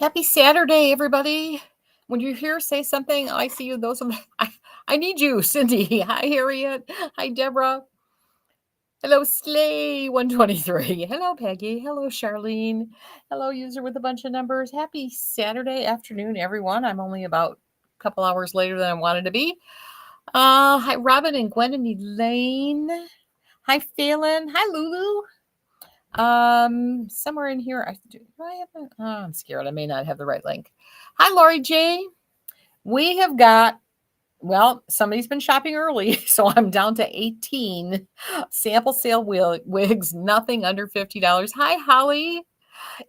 Happy Saturday, everybody. When you're here, say something. I see you. Those are I need you, Cindy. Hi, Harriet. Hi, Deborah. Hello, Slay 123. Hello, Peggy. Hello, Charlene. Hello, user with a bunch of numbers. Happy Saturday afternoon, everyone. I'm only about a couple hours later than I wanted to be. Hi, Robin and Gwen and Elaine. Hi, Phelan. Hi, Lulu. Somewhere in here, do I have it? Oh, I'm scared. I may not have the right link. Hi, Lori J. We have got, well, somebody's been shopping early, so I'm down to 18 sample sale wigs, nothing under $50. Hi, Holly.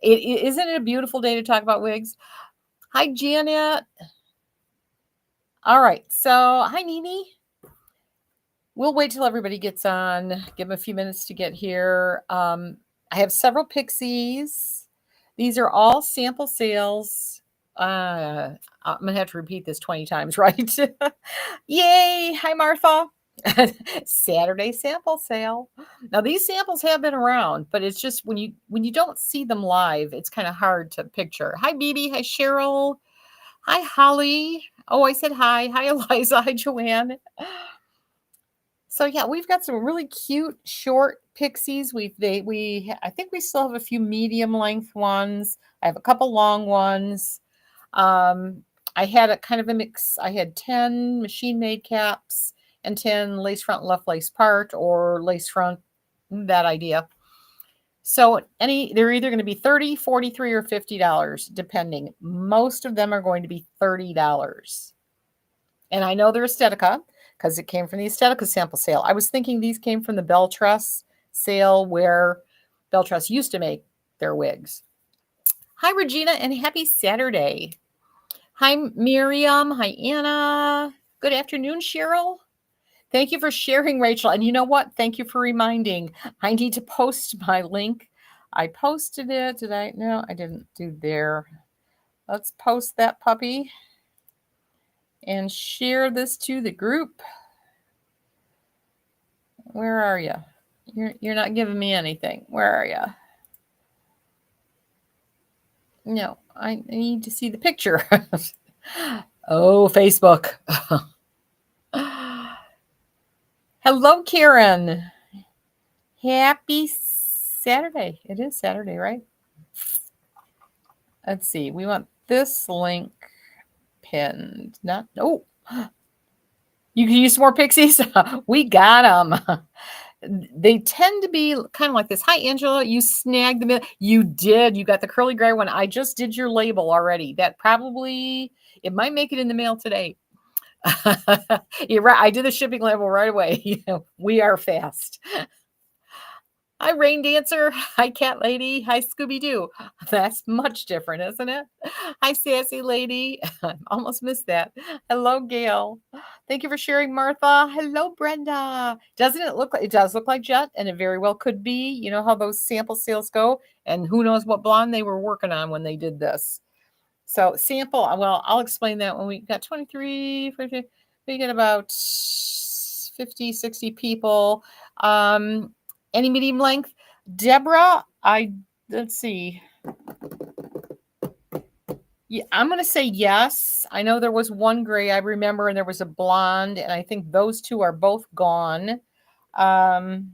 Isn't it a beautiful day to talk about wigs? Hi, Janet. All right, so hi, Nini. We'll wait till everybody gets on. Give them a few minutes to get here. I have several pixies. These are all sample sales. I'm going to have to repeat this 20 times, right? Yay. Hi, Martha. Saturday sample sale. Now these samples have been around, but it's just when you don't see them live, it's kind of hard to picture. Hi, BB. Hi, Cheryl. Hi, Holly. Oh, I said hi. Hi, Eliza. Hi, Joanne. So yeah, we've got some really cute short pixies. I think we still have a few medium length ones. I have a couple long ones. I had a kind of a mix. I had 10 machine made caps and 10 lace front left lace part or lace front, that idea. So they're either going to be $30, $43, or $50, depending. Most of them are going to be $30. And I know they're Estetica because it came from the Estetica sample sale. I was thinking these came from the Bell Truss sale where Bell Truss used to make their wigs. Hi, Regina, and happy Saturday. Hi, Miriam. Hi, Anna. Good afternoon, Cheryl. Thank you for sharing, Rachel. And you know what? Thank you for reminding. I need to post my link. I posted it. Did I? No, I didn't do there. Let's post that puppy and share this to the group. Where are you? You're not giving me anything. Where are you? No, I need to see the picture. Oh, Facebook. Hello, Karen. Happy Saturday. It is Saturday, right? Let's see. We want this link pinned. Not. Oh, you can use some more pixies. We got them. They tend to be kind of like this. Hi, Angela. You snagged them. You did. You got the curly gray one. I just did your label already. That probably, it might make it in the mail today. You're right. I did the shipping label right away. We are fast. Hi, Rain Dancer. Hi, Cat Lady. Hi, Scooby Doo. That's much different, isn't it? Hi, Sassy Lady. Almost missed that. Hello, Gail. Thank you for sharing, Martha. Hello, Brenda. Doesn't it look like, it does look like jet, and it very well could be. You know how those sample sales go, and who knows what blonde they were working on when they did this. So sample, well, I'll explain that when we got 23, 40, we get about 50, 60 people. Any medium length? Deborah, let's see. Yeah, I'm going to say yes. I know there was one gray I remember, and there was a blonde, and I think those two are both gone. And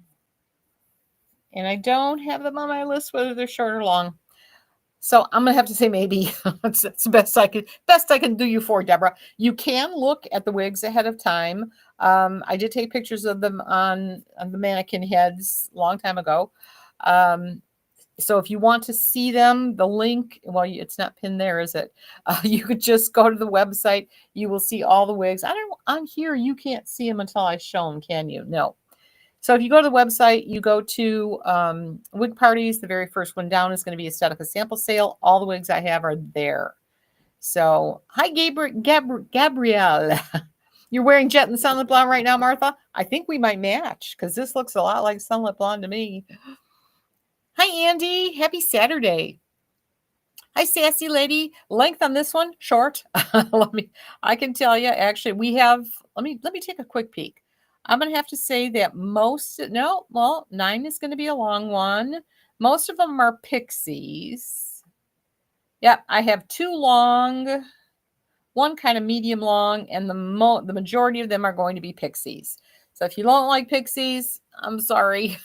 I don't have them on my list, whether they're short or long. So I'm gonna have to say maybe. It's the best I can do you for, Deborah. You can look at the wigs ahead of time. I did take pictures of them on the mannequin heads a long time ago. So if you want to see them, the link, well, it's not pinned there, is it? You could just go to the website. You will see all the wigs. On here, you can't see them until I show them, can you? No. So if you go to the website, you go to wig parties. The very first one down is going to be Estetica Sample Sale. All the wigs I have are there. So hi, Gabrielle. You're wearing Jet and Sunlit Blonde right now, Martha? I think we might match because this looks a lot like Sunlit Blonde to me. Hi, Andy. Happy Saturday. Hi, Sassy Lady. Length on this one, short. I can tell you, actually, we have, let me take a quick peek. I'm going to have to say that 9 is going to be a long one. Most of them are pixies. Yeah, I have 2 long, one kind of medium long, and the majority of them are going to be pixies. So if you don't like pixies, I'm sorry.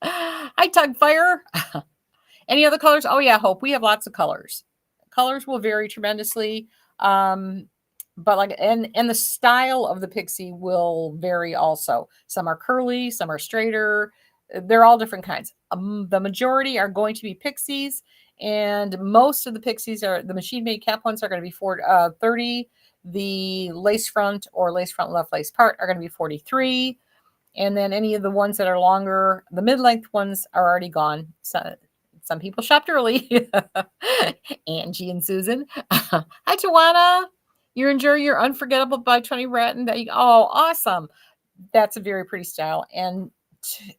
Hi, Tug Fire. Any other colors? Oh yeah, Hope. We have lots of colors. Colors will vary tremendously. Um, but like and the style of the pixie will vary also. Some are curly, some are straighter. They're all different kinds. The majority are going to be pixies, and most of the pixies are the machine made cap ones are going to be 30. The lace front or lace front left lace part are going to be 43. And then any of the ones that are longer, the mid-length ones are already gone. So some people shopped early. Angie and Susan. Hi, Tawana. You're enjoying your Unforgettable by Tony Bratton. Oh, awesome. That's a very pretty style. And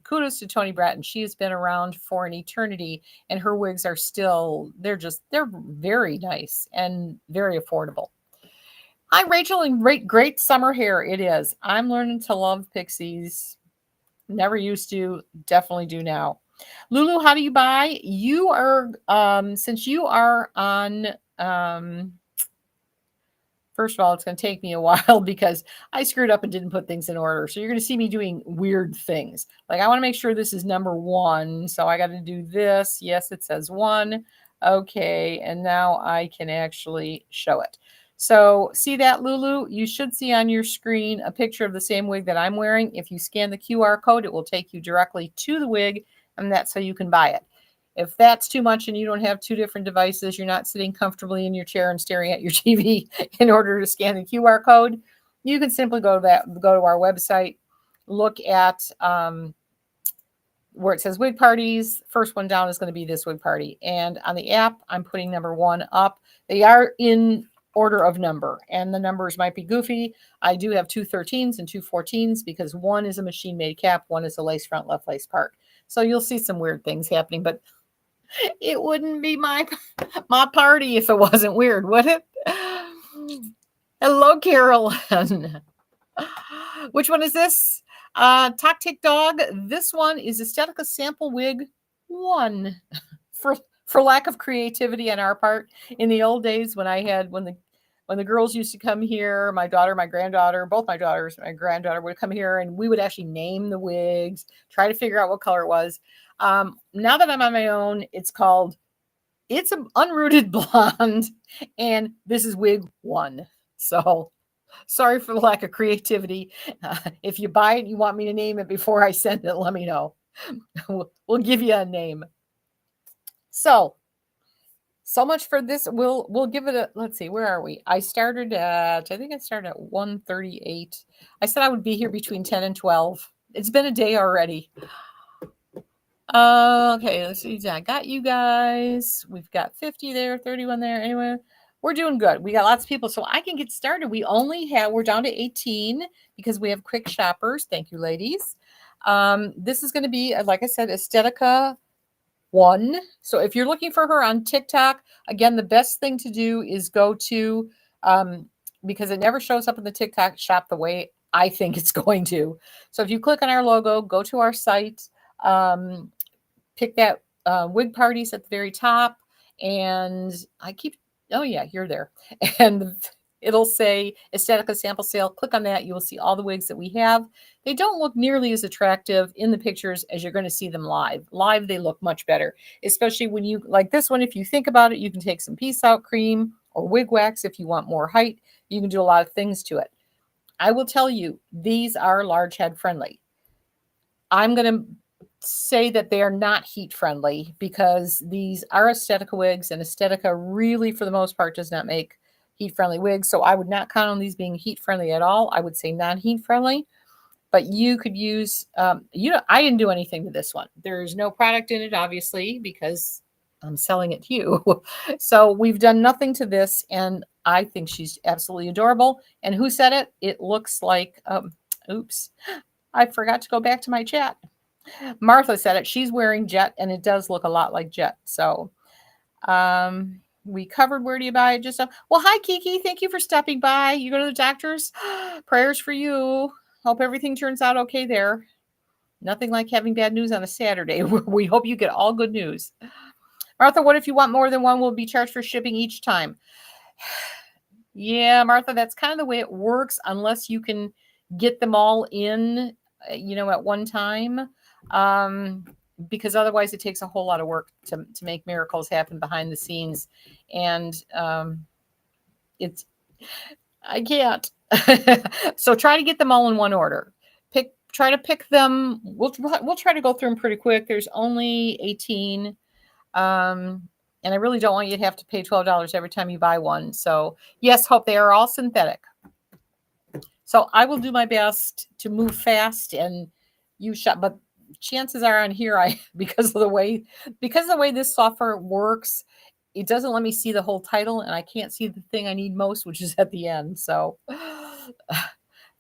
kudos to Tony Bratton. She has been around for an eternity, and her wigs are still, they're very nice and very affordable. Hi, Rachel, and great summer hair. It is. I'm learning to love pixies. Never used to, definitely do now. Lulu, how do you buy? You are, since you are on, first of all, it's going to take me a while because I screwed up and didn't put things in order. So you're going to see me doing weird things. Like I want to make sure this is number 1. So I got to do this. Yes, it says 1. Okay. And now I can actually show it. So see that, Lulu? You should see on your screen a picture of the same wig that I'm wearing. If you scan the QR code, it will take you directly to the wig, and that's how you can buy it. If that's too much and you don't have 2 different devices, you're not sitting comfortably in your chair and staring at your TV in order to scan the QR code, you can simply go to our website, look at where it says wig parties. First one down is going to be this wig party. And on the app, I'm putting number 1 up. They are in order of number, and the numbers might be goofy. I do have 2 13s and 2 14s because 1 is a machine made cap, 1 is a lace front left lace part. So you'll see some weird things happening, but it wouldn't be my party if it wasn't weird, would it? Hello, Carolyn. Which one is this? Tactic Dog. This one is Estetica Sample Wig 1. For lack of creativity on our part, in the old days when the girls used to come here, my daughter, my granddaughter, both my daughters, my granddaughter would come here, and we would actually name the wigs, try to figure out what color it was. Now that I'm on my own, it's an unrooted blonde, and this is wig 1. So sorry for the lack of creativity. If you buy it and you want me to name it before I send it, let me know. We'll give you a name. So much for this. We'll give it a, let's see, where are we? I think I started at 1:38. I said I would be here between 10 and 12. It's been a day already. Okay, let's see. I got you guys. We've got 50 there, 31 there. Anyway, we're doing good. We got lots of people, so I can get started. We're down to 18 because we have quick shoppers. Thank you, ladies. This is going to be, like I said, Estetica 1. So if you're looking for her on TikTok, again, the best thing to do is go to, because it never shows up in the TikTok shop the way I think it's going to. So if you click on our logo, go to our site, pick that wig parties at the very top, and oh yeah, you're there. And it'll say Estetica Sample Sale. Click on that. You will see all the wigs that we have. They don't look nearly as attractive in the pictures as you're going to see them live. Live, they look much better, especially when you, like this one, if you think about it, you can take some Peace Out cream or wig wax if you want more height. You can do a lot of things to it. I will tell you, these are large head friendly. I'm going to say that they are not heat friendly because these are Estetica wigs, and Estetica really, for the most part, does not make heat friendly wigs. So I would not count on these being heat friendly at all. I would say non-heat friendly, but you could use, I didn't do anything to this one. There's no product in it, obviously, because I'm selling it to you. So we've done nothing to this, and I think she's absolutely adorable. And who said it? It looks like, oops, I forgot to go back to my chat. Martha said it. She's wearing Jet, and it does look a lot like Jet. So we covered where do you buy it. Well, hi, Kiki. Thank you for stopping by. You go to the doctor's? Prayers for you. Hope everything turns out okay there. Nothing like having bad news on a Saturday. We hope you get all good news. Martha, what if you want more than one? Will be charged for shipping each time. Yeah, Martha, that's kind of the way it works unless you can get them all in, at one time. Um, because otherwise it takes a whole lot of work to make miracles happen behind the scenes. And it's, I can't. So try to get them all in one order. Try to pick them. We'll try to go through them pretty quick. There's only 18. And I really don't want you to have to pay $12 every time you buy one. So yes, Hope, they are all synthetic. So I will do my best to move fast and you shop, but chances are on here, because of the way this software works, it doesn't let me see the whole title and I can't see the thing I need most, which is at the end. So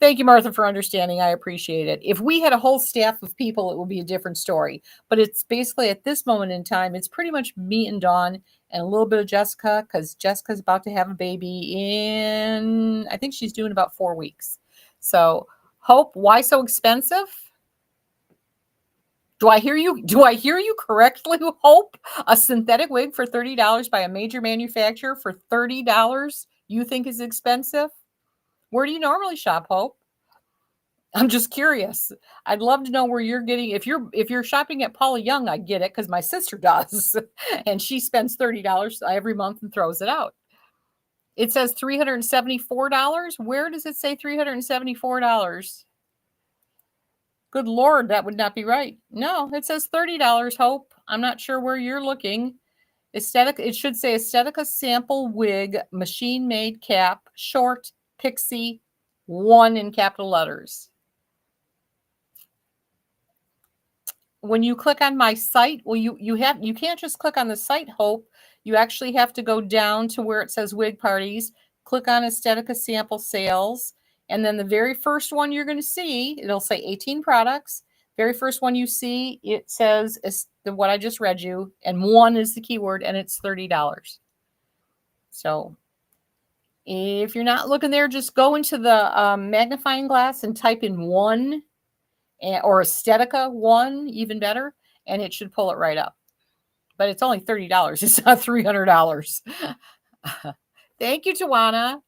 thank you, Martha, for understanding. I appreciate it. If we had a whole staff of people, it would be a different story. But it's basically at this moment in time, it's pretty much me and Dawn and a little bit of Jessica, because Jessica's about to have a baby in, I think she's due in about 4 weeks. So, Hope, why so expensive? Do I hear you correctly, Hope? A synthetic wig for $30 by a major manufacturer for $30 you think is expensive? Where do you normally shop, Hope? I'm just curious. I'd love to know where you're getting. If you're shopping at Paula Young, I get it because my sister does, and she spends $30 every month and throws it out. It says $374. Where does it say $374? Good Lord, that would not be right. No, it says $30, Hope. I'm not sure where you're looking. It should say Estetica Sample Wig, Machine Made Cap, Short, Pixie, 1 in capital letters. When you click on my site, well, you can't just click on the site, Hope. You actually have to go down to where it says Wig Parties, click on Estetica Sample Sales, and then the very first one you're going to see, it'll say 18 products. Very first one you see, it says what I just read you, and 1 is the keyword, and it's $30. So if you're not looking there, just go into the magnifying glass and type in 1, or Estetica 1, even better, and it should pull it right up. But it's only $30. It's not $300. Thank you, Tawana.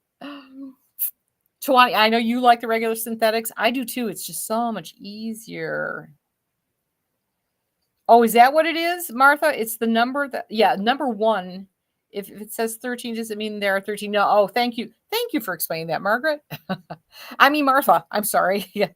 Tawana, I know you like the regular synthetics. I do too. It's just so much easier. Oh, is that what it is, Martha? It's the number number 1. If it says 13, does it mean there are 13? No. Oh, thank you. Thank you for explaining that, Margaret. I mean, Martha. I'm sorry. Yeah.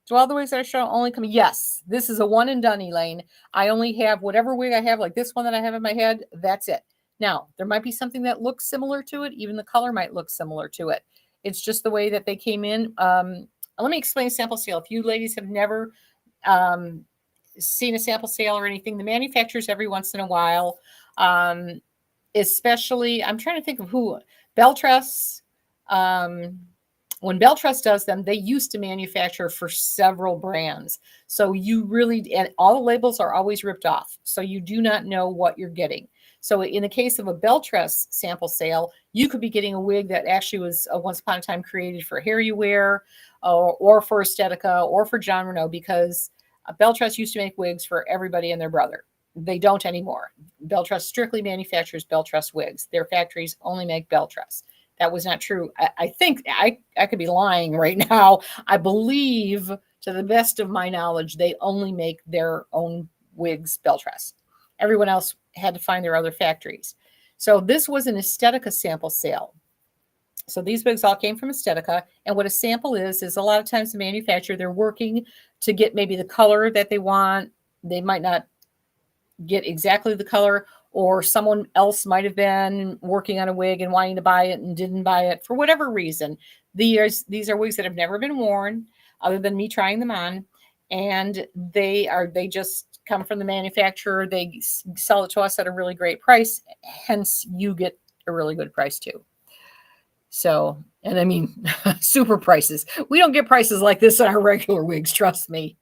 Do all the wigs that I show only come? Yes. This is a one and done, Elaine. I only have whatever wig I have, like this one that I have in my head. That's it. Now, there might be something that looks similar to it. Even the color might look similar to it. It's just the way that they came in. Let me explain sample sale. If you ladies have never seen a sample sale or anything, the manufacturers every once in a while, especially, I'm trying to think of who, Beltress, when Beltress does them, they used to manufacture for several brands. So you really, and all the labels are always ripped off. So you do not know what you're getting. So in the case of a Beltress sample sale, you could be getting a wig that actually was once upon a time created for hair you wear, or for Estetica, or for John Renault, because Beltress used to make wigs for everybody and their brother. They don't anymore. Beltress strictly manufactures Beltress wigs. Their factories only make Beltress. That was not true. I think I could be lying right now. I believe, to the best of my knowledge, they only make their own wigs Beltress. Everyone else had to find their other factories. So this was an Estetica sample sale. So these wigs all came from Estetica. And what a sample is a lot of times the manufacturer, they're working to get maybe the color that they want. They might not get exactly the color, or someone else might have been working on a wig and wanting to buy it and didn't buy it for whatever reason. These are wigs that have never been worn other than me trying them on. And they just come from the manufacturer. They sell it to us at a really great price. Hence you get a really good price too. So, and I mean, super prices. We don't get prices like this in our regular wigs. Trust me.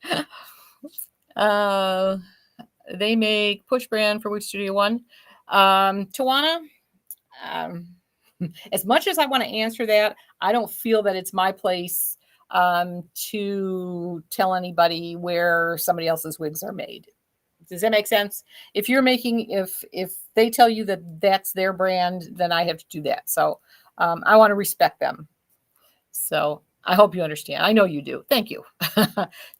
They make Push Brand for Wig Studio One. Tawana, as much as I want to answer that, I don't feel that it's my place to tell anybody where somebody else's wigs are made. Does that make sense? If you're making, if they tell you that that's their brand, then I have to do that. So I want to respect them. So I hope you understand. I know you do. Thank you.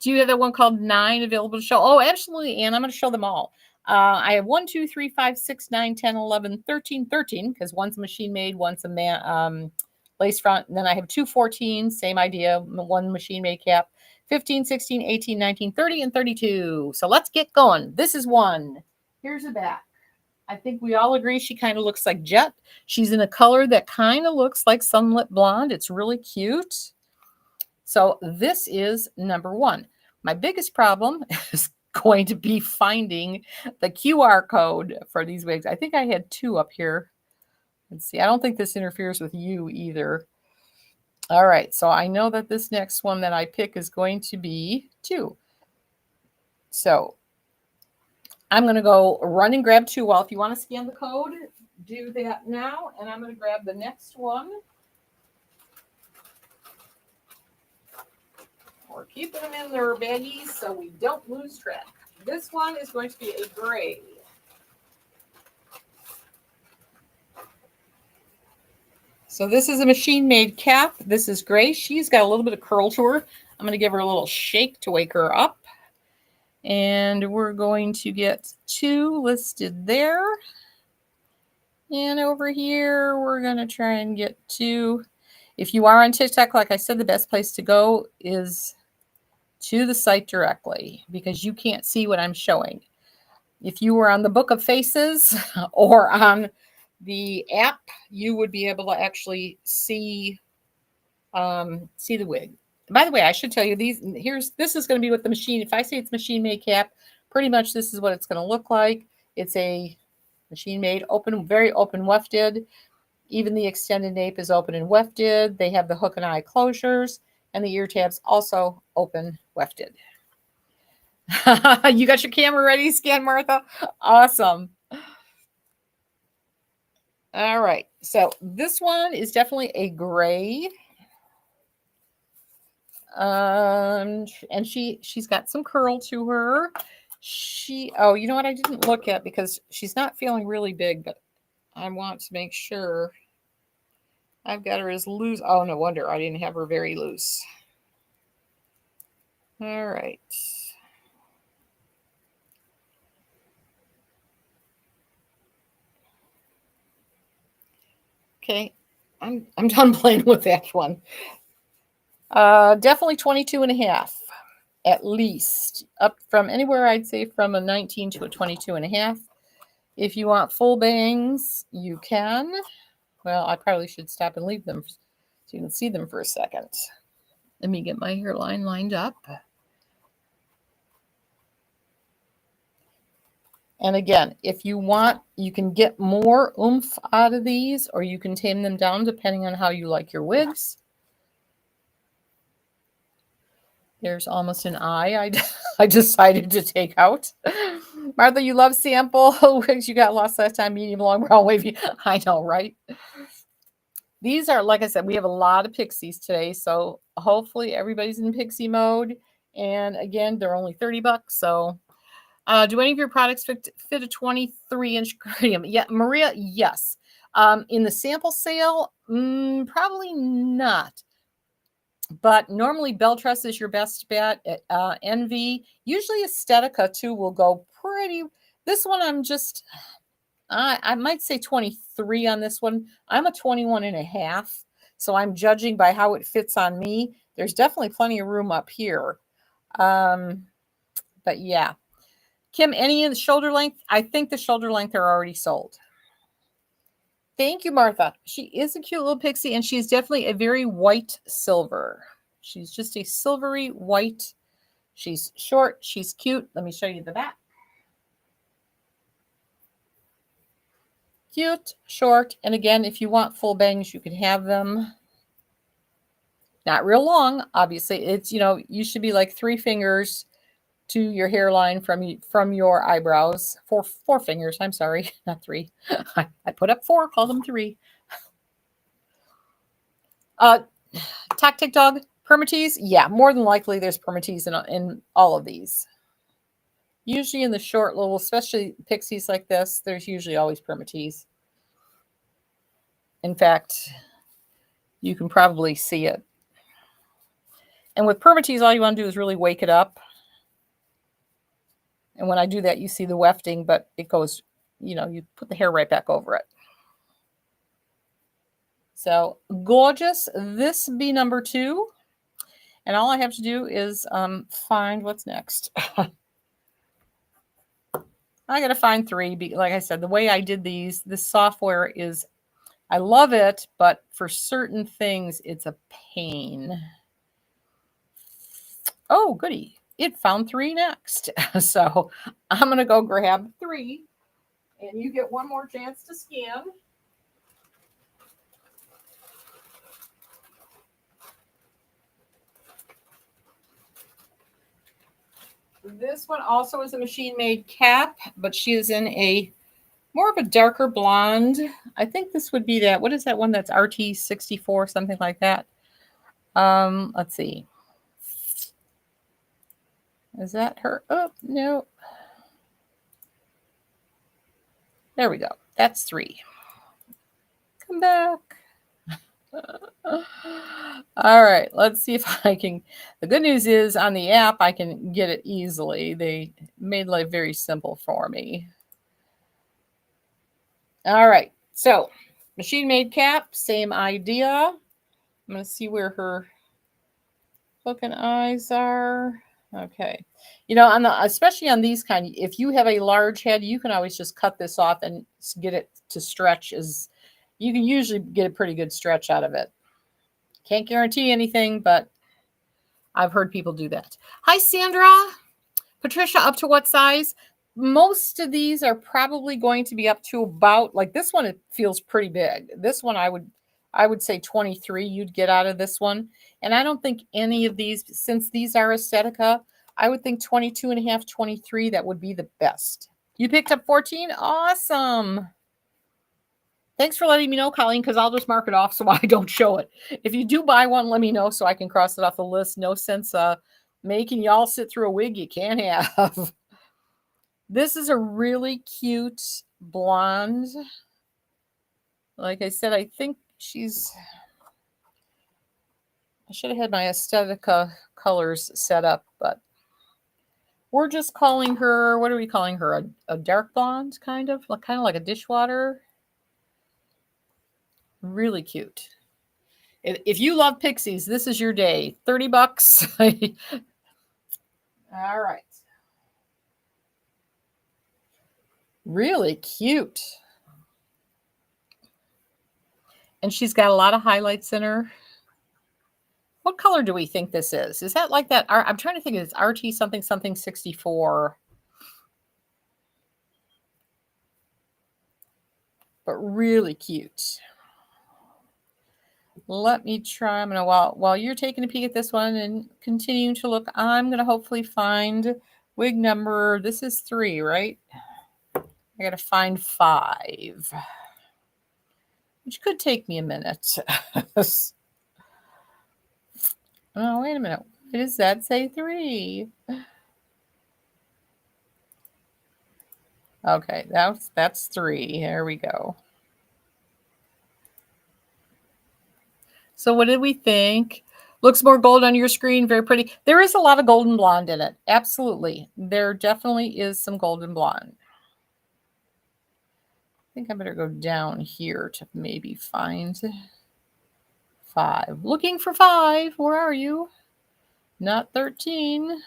Do you have that one called 9 available to show? Oh, absolutely, Ann. I'm going to show them all. I have 1, 2, 3, 5, 6, 9, 10, 11, 13, 13, because one's machine made, one's a lace front. And then I have 2 14, same idea, one machine made cap, 15, 16, 18, 19, 30, and 32. So let's get going. This is one. Here's the back. I think we all agree she kind of looks like Jet. She's in a color that kind of looks like Sunlit Blonde. It's really cute. So this is number 1. My biggest problem is going to be finding the QR code for these wigs. I think I had 2 up here. Let's see. I don't think this interferes with you either. All right. So I know that this next one that I pick is going to be 2. So I'm going to go run and grab 2. Well, if you want to scan the code, do that now. And I'm going to grab the next one. We're keeping them in their baggies so we don't lose track. This one is going to be a gray. So this is a machine-made cap. This is gray. She's got a little bit of curl to her. I'm going to give her a little shake to wake her up. And we're going to get 2 listed there. And over here, we're going to try and get 2. If you are on TikTok, like I said, the best place to go is to the site directly because you can't see what I'm showing. If you were on the Book of Faces or on the app, you would be able to actually see the wig. By the way, I should tell you this is going to be what the machine, if I say it's machine made cap, pretty much this is what it's going to look like. It's a machine made, open, very open wefted. Even the extended nape is open and wefted. They have the hook and eye closures, and the ear tabs also open wefted. You got your camera ready, Scan Martha? Awesome. All right. So this one is definitely a gray. And she's got some curl to her. Oh, you know what? I didn't look at because she's not feeling really big, but I want to make sure I've got her as loose. Oh, no wonder I didn't have her very loose. All right. Okay. I'm done playing with that one. Definitely 22 and a half, at least. Up from anywhere, I'd say from a 19 to a 22 and a half. If you want full bangs, you can. Well, I probably should stop and leave them so you can see them for a second. Let me get my hairline lined up. And again, if you want, you can get more oomph out of these, or you can tame them down depending on how you like your wigs. There's almost an eye I decided to take out. Martha, you love sample wigs. You got lost last time, medium, long, brown, wavy. I know, right? These are, like I said, we have a lot of pixies today, so hopefully everybody's in pixie mode. And again, they're only $30, so do any of your products fit a 23-inch cranium? Yeah, Maria, yes. In the sample sale, probably not. But normally Bell Trust is your best bet. Envy, usually Estetica too will go pretty. This one I'm just, I might say 23 on this one. I'm a 21 and a half. So I'm judging by how it fits on me. There's definitely plenty of room up here. But yeah. Kim, any in the shoulder length? I think the shoulder length are already sold. Thank you, Martha. She is a cute little pixie, and she's definitely a very white silver. She's just a silvery white. She's short. She's cute. Let me show you the back. Cute, short. And again, if you want full bangs, you can have them. Not real long, obviously. It's, you should be like 3 fingers to your hairline from your eyebrows. 4 fingers. I'm sorry, not 3. I put up 4, call them 3. Tactic dog, permatease. Yeah, more than likely there's permatease in all of these. Usually in the short little, especially pixies like this, there's usually always permatease. In fact, you can probably see it. And with permatease, all you want to do is really wake it up. And when I do that, you see the wefting, but it goes, you put the hair right back over it. So gorgeous. This be number 2. And all I have to do is find what's next. I got to find 3. Like I said, the way I did these, this software is, I love it, but for certain things, it's a pain. Oh, goody. It found 3 next. So I'm going to go grab 3. And you get one more chance to scan. This one also is a machine-made cap, but she is in a more of a darker blonde. I think this would be that. What is that one that's RT64, something like that? Let's see. Is that her? Oh, no. There we go. That's 3. Come back. All right, let's see if I can. The good news is on the app, I can get it easily. They made life very simple for me. All right, so machine-made cap, same idea. I'm going to see where her hook and eyes are. Okay. Especially on these kind, if you have a large head, you can always just cut this off and get it to stretch. You can usually get a pretty good stretch out of it. Can't guarantee anything, but I've heard people do that. Hi, Sandra. Patricia, up to what size? Most of these are probably going to be up to about, like this one, it feels pretty big. This one, I would say 23 you'd get out of this one. And I don't think any of these, since these are Estetica, I would think 22 and a half, 23, that would be the best. You picked up 14? Awesome. Thanks for letting me know, Colleen, because I'll just mark it off so I don't show it. If you do buy one, let me know so I can cross it off the list. No sense making y'all sit through a wig you can't have. This is a really cute blonde. Like I said, I think I should have had my Estetica colors set up, but we're just calling her, what are we calling her? A dark blonde, kind of like a dishwater. Really cute. If you love pixies, this is your day. $30. All right. Really cute. And she's got a lot of highlights in her. What color do we think this is? Is that like that? I'm trying to think. It's RT something 64. But really cute. Let me try. I'm going to, while you're taking a peek at this one and continuing to look, I'm going to hopefully find wig number. This is 3, right? I got to find 5, which could take me a minute. Oh, wait a minute. Why does that say 3? Okay, that's 3. There we go. So what did we think? Looks more gold on your screen. Very pretty. There is a lot of golden blonde in it. Absolutely. There definitely is some golden blonde. I think I better go down here to maybe find 5. Looking for 5. Where are you? Not 13.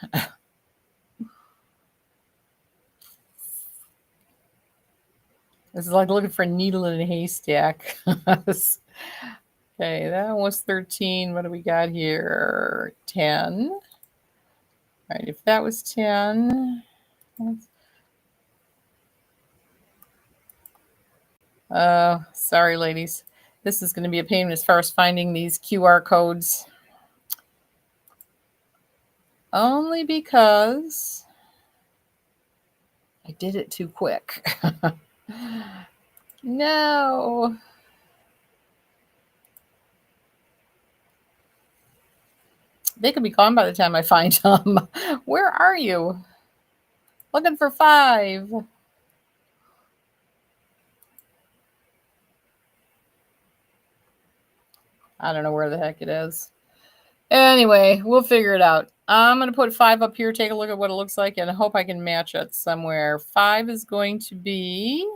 It's like looking for a needle in a haystack. Okay, that was 13. What do we got here? 10. All right, if that was 10. Sorry, ladies. This is going to be a pain as far as finding these QR codes. Only because I did it too quick. No. They could be gone by the time I find them. Where are you? Looking for 5. I don't know where the heck it is. Anyway, we'll figure it out. I'm going to put 5 up here, take a look at what it looks like, and hope I can match it somewhere. 5 is going to be,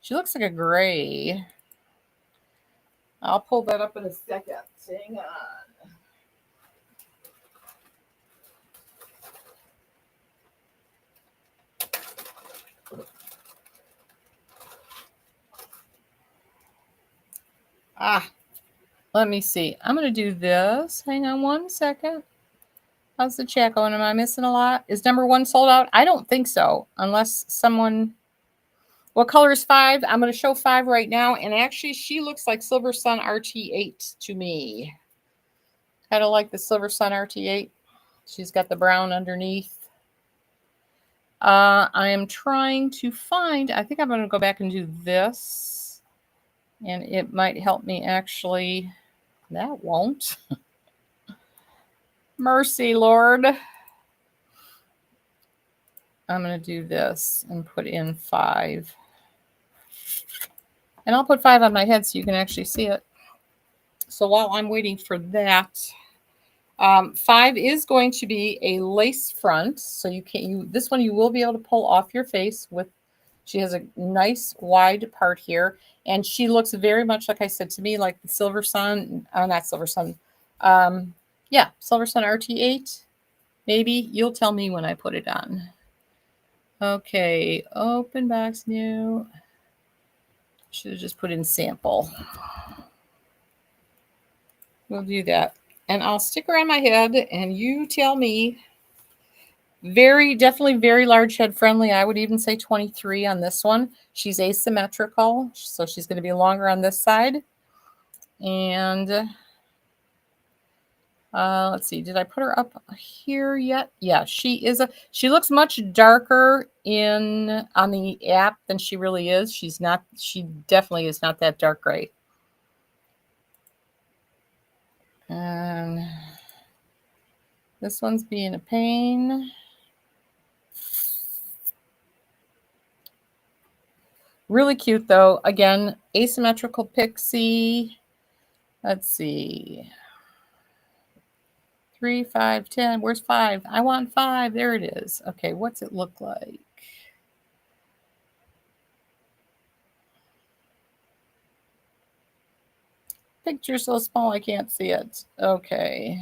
she looks like a gray. I'll pull that up in a second. Hang on. Let me see. I'm going to do this. Hang on one second. How's the chat going? Am I missing a lot? Is number 1 sold out? I don't think so, unless someone... What color is 5? I'm going to show 5 right now, and actually she looks like Silver Sun RT8 to me. Kind of like the Silver Sun RT8. She's got the brown underneath. I am trying to find... I think I'm going to go back and do this, and it might help me actually... That won't. Mercy, Lord. I'm going to do this and put in 5. And I'll put 5 on my head so you can actually see it. So while I'm waiting for that, 5 is going to be a lace front. So this one you will be able to pull off your face with. She has a nice wide part here. And she looks very much, like I said, to me, like the Silver Sun. Not Silver Sun. Yeah, Silver Sun RT8. Maybe. You'll tell me when I put it on. Okay, open box new. Should have just put in sample. We'll do that. And I'll stick her on my head and you tell me. Definitely very large head friendly. I would even say 23 on this one. She's asymmetrical, so she's going to be longer on this side. And let's see, did I put her up here yet? Yeah, she looks much darker on the app than she really is. She definitely is not that dark gray. And this one's being a pain. Really cute though. Again, asymmetrical pixie. Let's see. 3, 5, 10. Where's 5? I want 5. There it is. Okay, what's it look like? Picture so small I can't see it. Okay.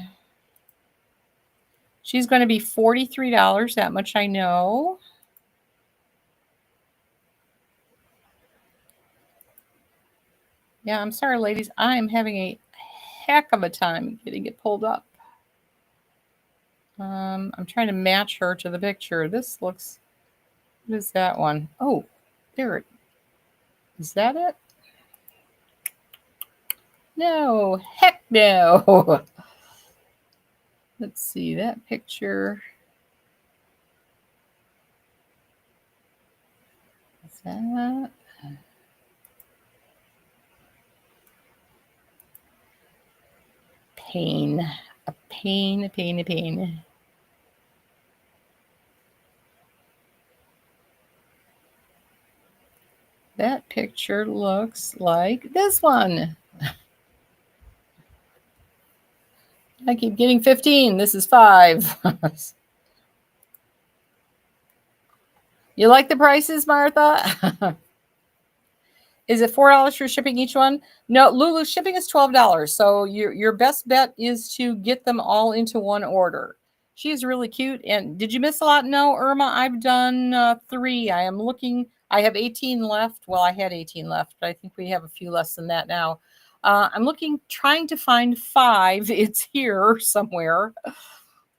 She's going to be $43. That much I know. Yeah, I'm sorry, ladies. I am having a heck of a time getting it pulled up. I'm trying to match her to the picture. This looks... What is that one? Oh, there it is. Is that it? No. Heck no. Let's see that picture. Is that... Pain. A pain, a pain, a pain. That picture looks like this one. I keep getting 15. This is 5. You like the prices, Martha? Is it $4 for shipping each one? No, Lulu, shipping is $12. So your best bet is to get them all into one order. She's really cute. And did you miss a lot? No, Irma, I've done 3. I am looking. I have 18 left. Well, I had 18 left, but I think we have a few less than that now. I'm trying to find 5. It's here somewhere.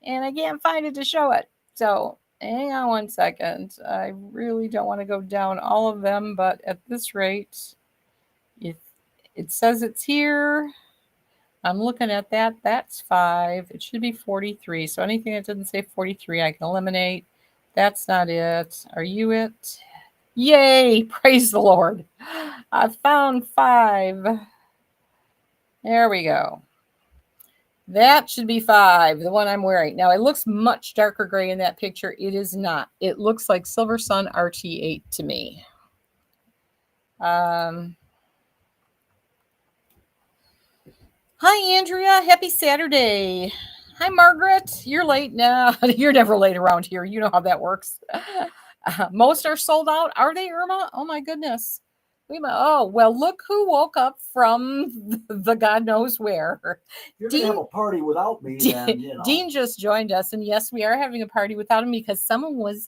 And I can't find it to show it. So hang on one second. I really don't want to go down all of them, but at this rate, if it says it's here, I'm looking at that. That's 5. It should be 43. So anything that doesn't say 43, I can eliminate. That's not it. Are you it? Yay! Praise the Lord. I found 5. There we go. That should be 5, the one I'm wearing. Now, it looks much darker gray in that picture. It is not. It looks like Silver Sun RT8 to me. Hi, Andrea. Happy Saturday. Hi, Margaret. You're late now. You're never late around here. You know how that works. Most are sold out. Are they, Irma? Oh, my goodness. Oh, well, look who woke up from the God knows where. You're going to have a party without me, then, you know. Dean just joined us, and yes, we are having a party without him because someone was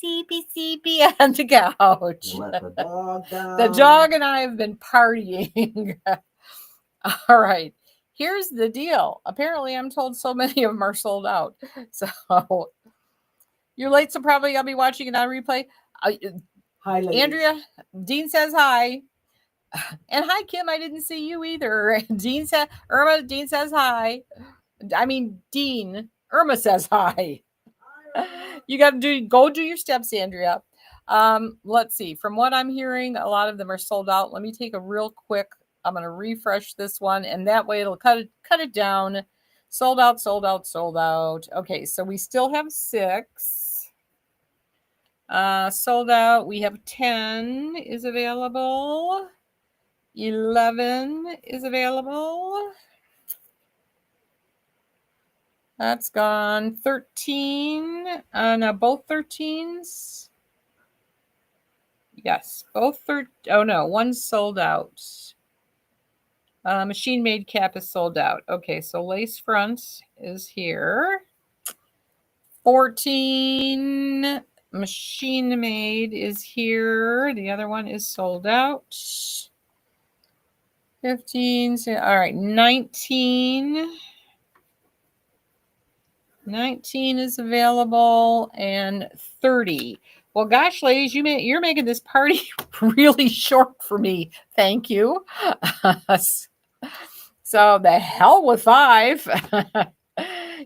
CP on the couch. You let the dog down. The dog and I have been partying. All right. Here's the deal. Apparently, I'm told so many of them are sold out. So you're late, so probably I'll be watching it on replay. Hi, ladies. Andrea, Dean says hi. And hi, Kim. I didn't see you either. Dean said, Irma, Dean says hi. I mean, Dean, Irma says hi. You got to go do your steps, Andrea. Let's see. From what I'm hearing, a lot of them are sold out. Let me take a real quick. I'm going to refresh this one, and that way it'll cut it down. Sold out, sold out, sold out. Okay, so we still have 6. Sold out. We have 10 is available. 11 is available. That's gone. 13. Now both 13s. Yes, both 13. Oh no, one's sold out. Machine made cap is sold out. Okay, so lace front is here. 14 machine made is here. The other one is sold out. 15. All right, 19. 19 is available, and 30. Well, gosh, ladies, you're making this party really short for me. Thank you. So the hell with 5. Can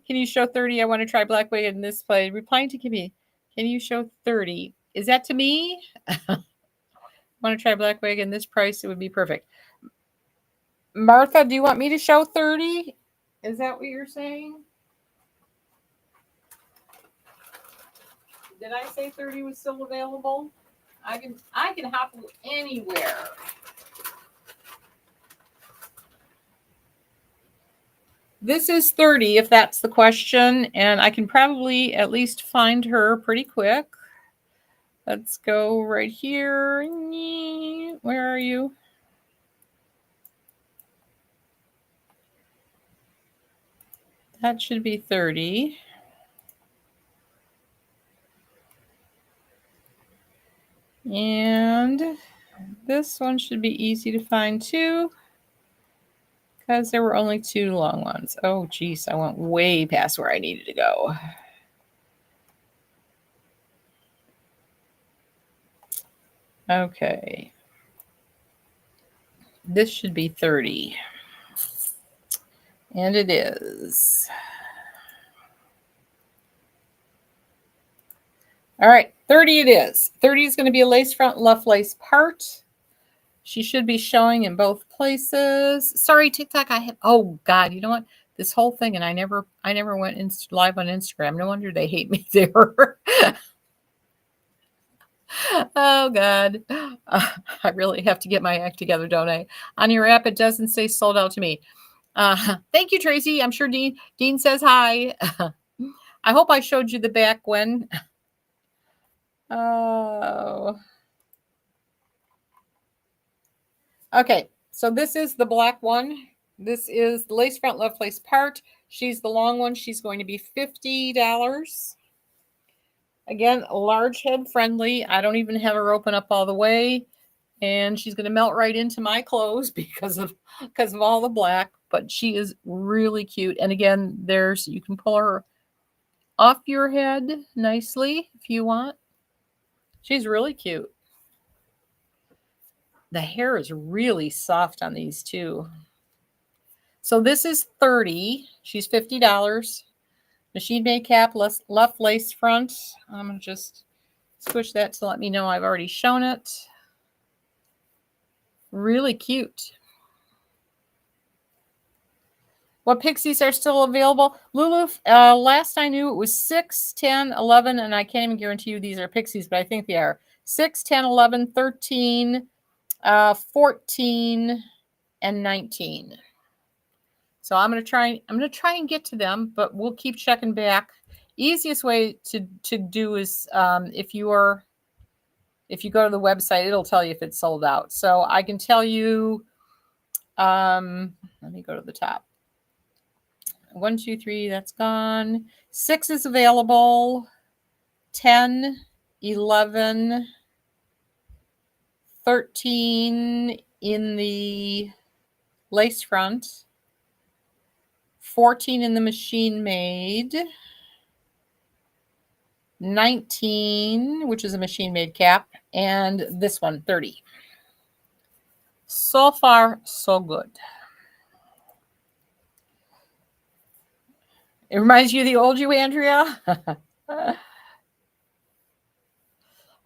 you show 30? I want to try black wig in this play. Replying to Kimmy. Can you show 30? Is that to me? I want to try black wig in this price. It would be perfect. Martha, do you want me to show 30? Is that what you're saying? Did I say 30 was still available? I can hop anywhere. This is 30, if that's the question, and I can probably at least find her pretty quick. Let's go right here. Where are you? That should be 30. And this one should be easy to find too, because there were only 2 long ones. Oh, geez, I went way past where I needed to go. Okay. This should be 30. And it is. All right, 30 it is. 30 is going to be a lace front, left lace part. She should be showing in both places. Sorry, TikTok. Oh God, you know what? This whole thing, and I never went live on Instagram. No wonder they hate me there. Oh God, I really have to get my act together, don't I? On your app, it doesn't say sold out to me. Thank you, Tracy. I'm sure Dean says hi. I hope I showed you the back when. Oh. Okay, so this is the black one. This is the lace front, left lace part. She's the long one. She's going to be $50. Again, large head friendly. I don't even have her open up all the way. And she's going to melt right into my clothes because of all the black. But she is really cute. And again, you can pull her off your head nicely if you want. She's really cute. The hair is really soft on these too. So this is 30. She's $50. Machine made cap, left lace front. I'm going to just switch that to let me know I've already shown it. Really cute. What pixies are still available? Lulu, last I knew it was 6, 10, 11, and I can't even guarantee you these are pixies, but I think they are 6, 10, 11, 13, 14, and 19. So I'm gonna try and get to them, but we'll keep checking back. Easiest way to do is if you go to the website, it'll tell you if it's sold out. So I can tell you, let me go to the top. 1, 2, 3, that's gone. 6 is available. 10, 11, 13 in the lace front. 14 in the machine made. 19, which is a machine made cap. And this one, 30. So far, so good. It reminds you of the old you, Andrea?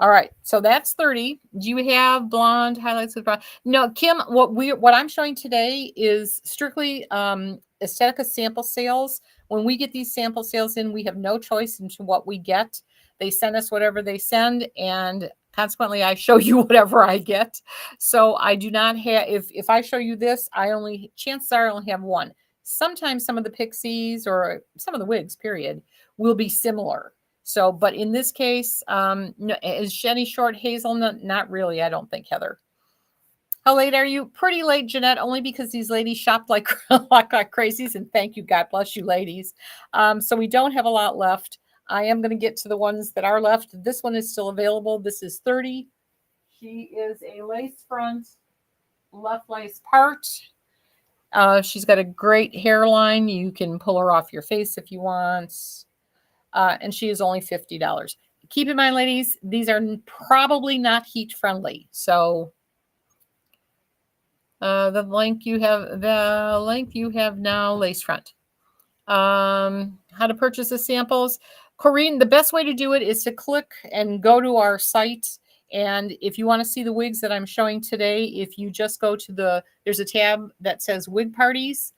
All right, so that's 30. Do you have blonde highlights with blonde? No, Kim, what I'm showing today is strictly Estetica sample sales. When we get these sample sales in, we have no choice into what we get. They send us whatever they send, and consequently, I show you whatever I get. So I do not have, if I show you this, chances are I only have one. Sometimes some of the pixies or some of the wigs, period, will be similar. So, but in this case, no, is Jenny short hazelnut? Not really, I don't think, Heather. How late are you? Pretty late, Jeanette, only because these ladies shopped like, like crazies, and thank you, God bless you, ladies. So we don't have a lot left. I am going to get to the ones that are left. This one is still available. This is 30. She is a lace front, left lace part. She's got a great hairline. You can pull her off your face if you want. And she is only $50. Keep in mind, ladies, these are probably not heat friendly. So the length you have now, lace front. How to purchase the samples. Corrine, the best way to do it is to click and go to our site. And if you want to see the wigs that I'm showing today, if you just go to there's a tab that says wig parties,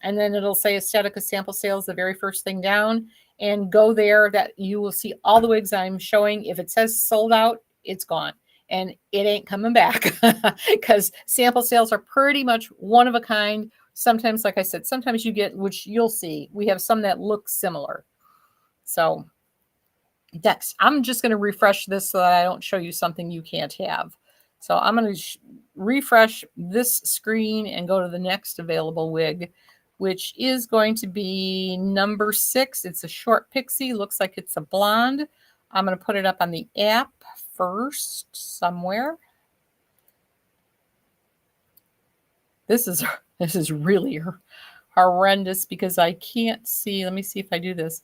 and then it'll say Estetica Sample Sales, the very first thing down, and go there. That you will see all the wigs I'm showing. If it says sold out, it's gone. And it ain't coming back because sample sales are pretty much one of a kind. Sometimes, like I said, sometimes you get, which you'll see, we have some that look similar. So next, I'm just going to refresh this so that I don't show you something you can't have. So I'm going to refresh this screen and go to the next available wig, which is going to be number 6. It's a short pixie. Looks like it's a blonde. I'm going to put it up on the app first somewhere. This is really horrendous because I can't see. Let me see if I do this.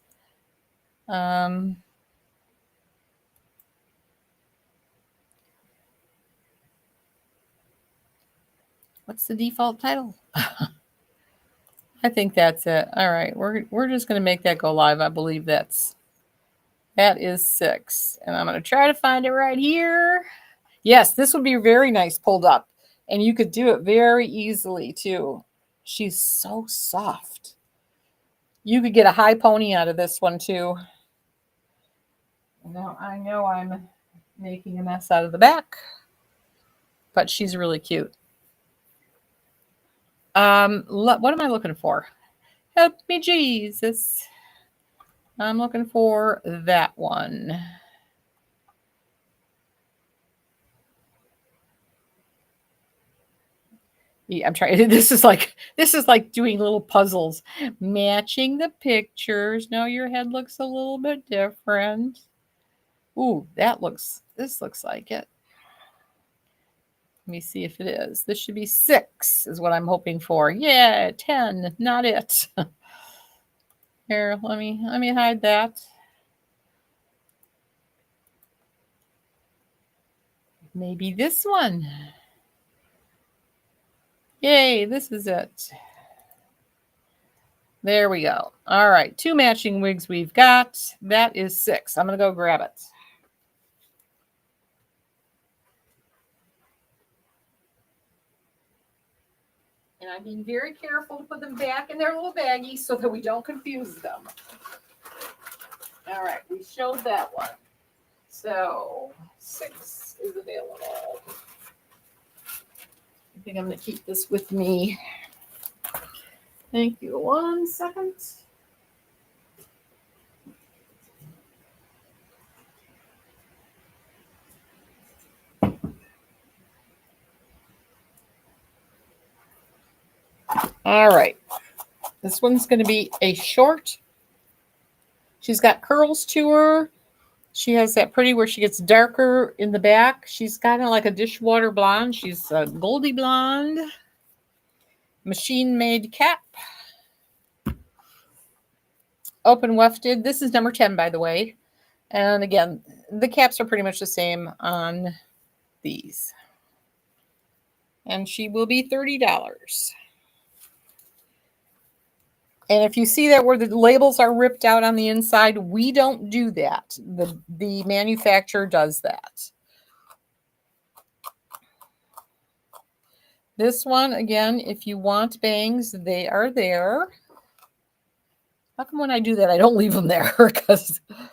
What's the default title? I think that's it. All right, we're just going to make that go live. I believe that is 6, and I'm going to try to find it right here. Yes, this would be very nice pulled up, and you could do it very easily too. She's so soft. You could get a high pony out of this one too. Now I know I'm making a mess out of the back, but she's really cute. What am I looking for? Help me, Jesus. I'm looking for that one. Yeah, I'm trying. This is like doing little puzzles, matching the pictures. No, your head looks a little bit different. Ooh, this looks like it. Let me see if it is. This should be 6 is what I'm hoping for. Yeah, 10, not it. Here, let me hide that. Maybe this one. Yay, this is it. There we go. All right, 2 matching wigs we've got. That is 6. I'm going to go grab it. And I'm being very careful to put them back in their little baggies so that we don't confuse them. All right, we showed that one. So 6 is available. I think I'm going to keep this with me. Thank you. 1 second. All right. This one's going to be a short. She's got curls to her. She has that pretty where she gets darker in the back. She's kind of like a dishwater blonde. She's a goldy blonde. Machine made cap. Open wefted. This is number 10, by the way. And again, the caps are pretty much the same on these. And she will be $30. And if you see that where the labels are ripped out on the inside, we don't do that. The manufacturer does that. This one, again, if you want bangs, they are there. How come when I do that, I don't leave them there? Because, let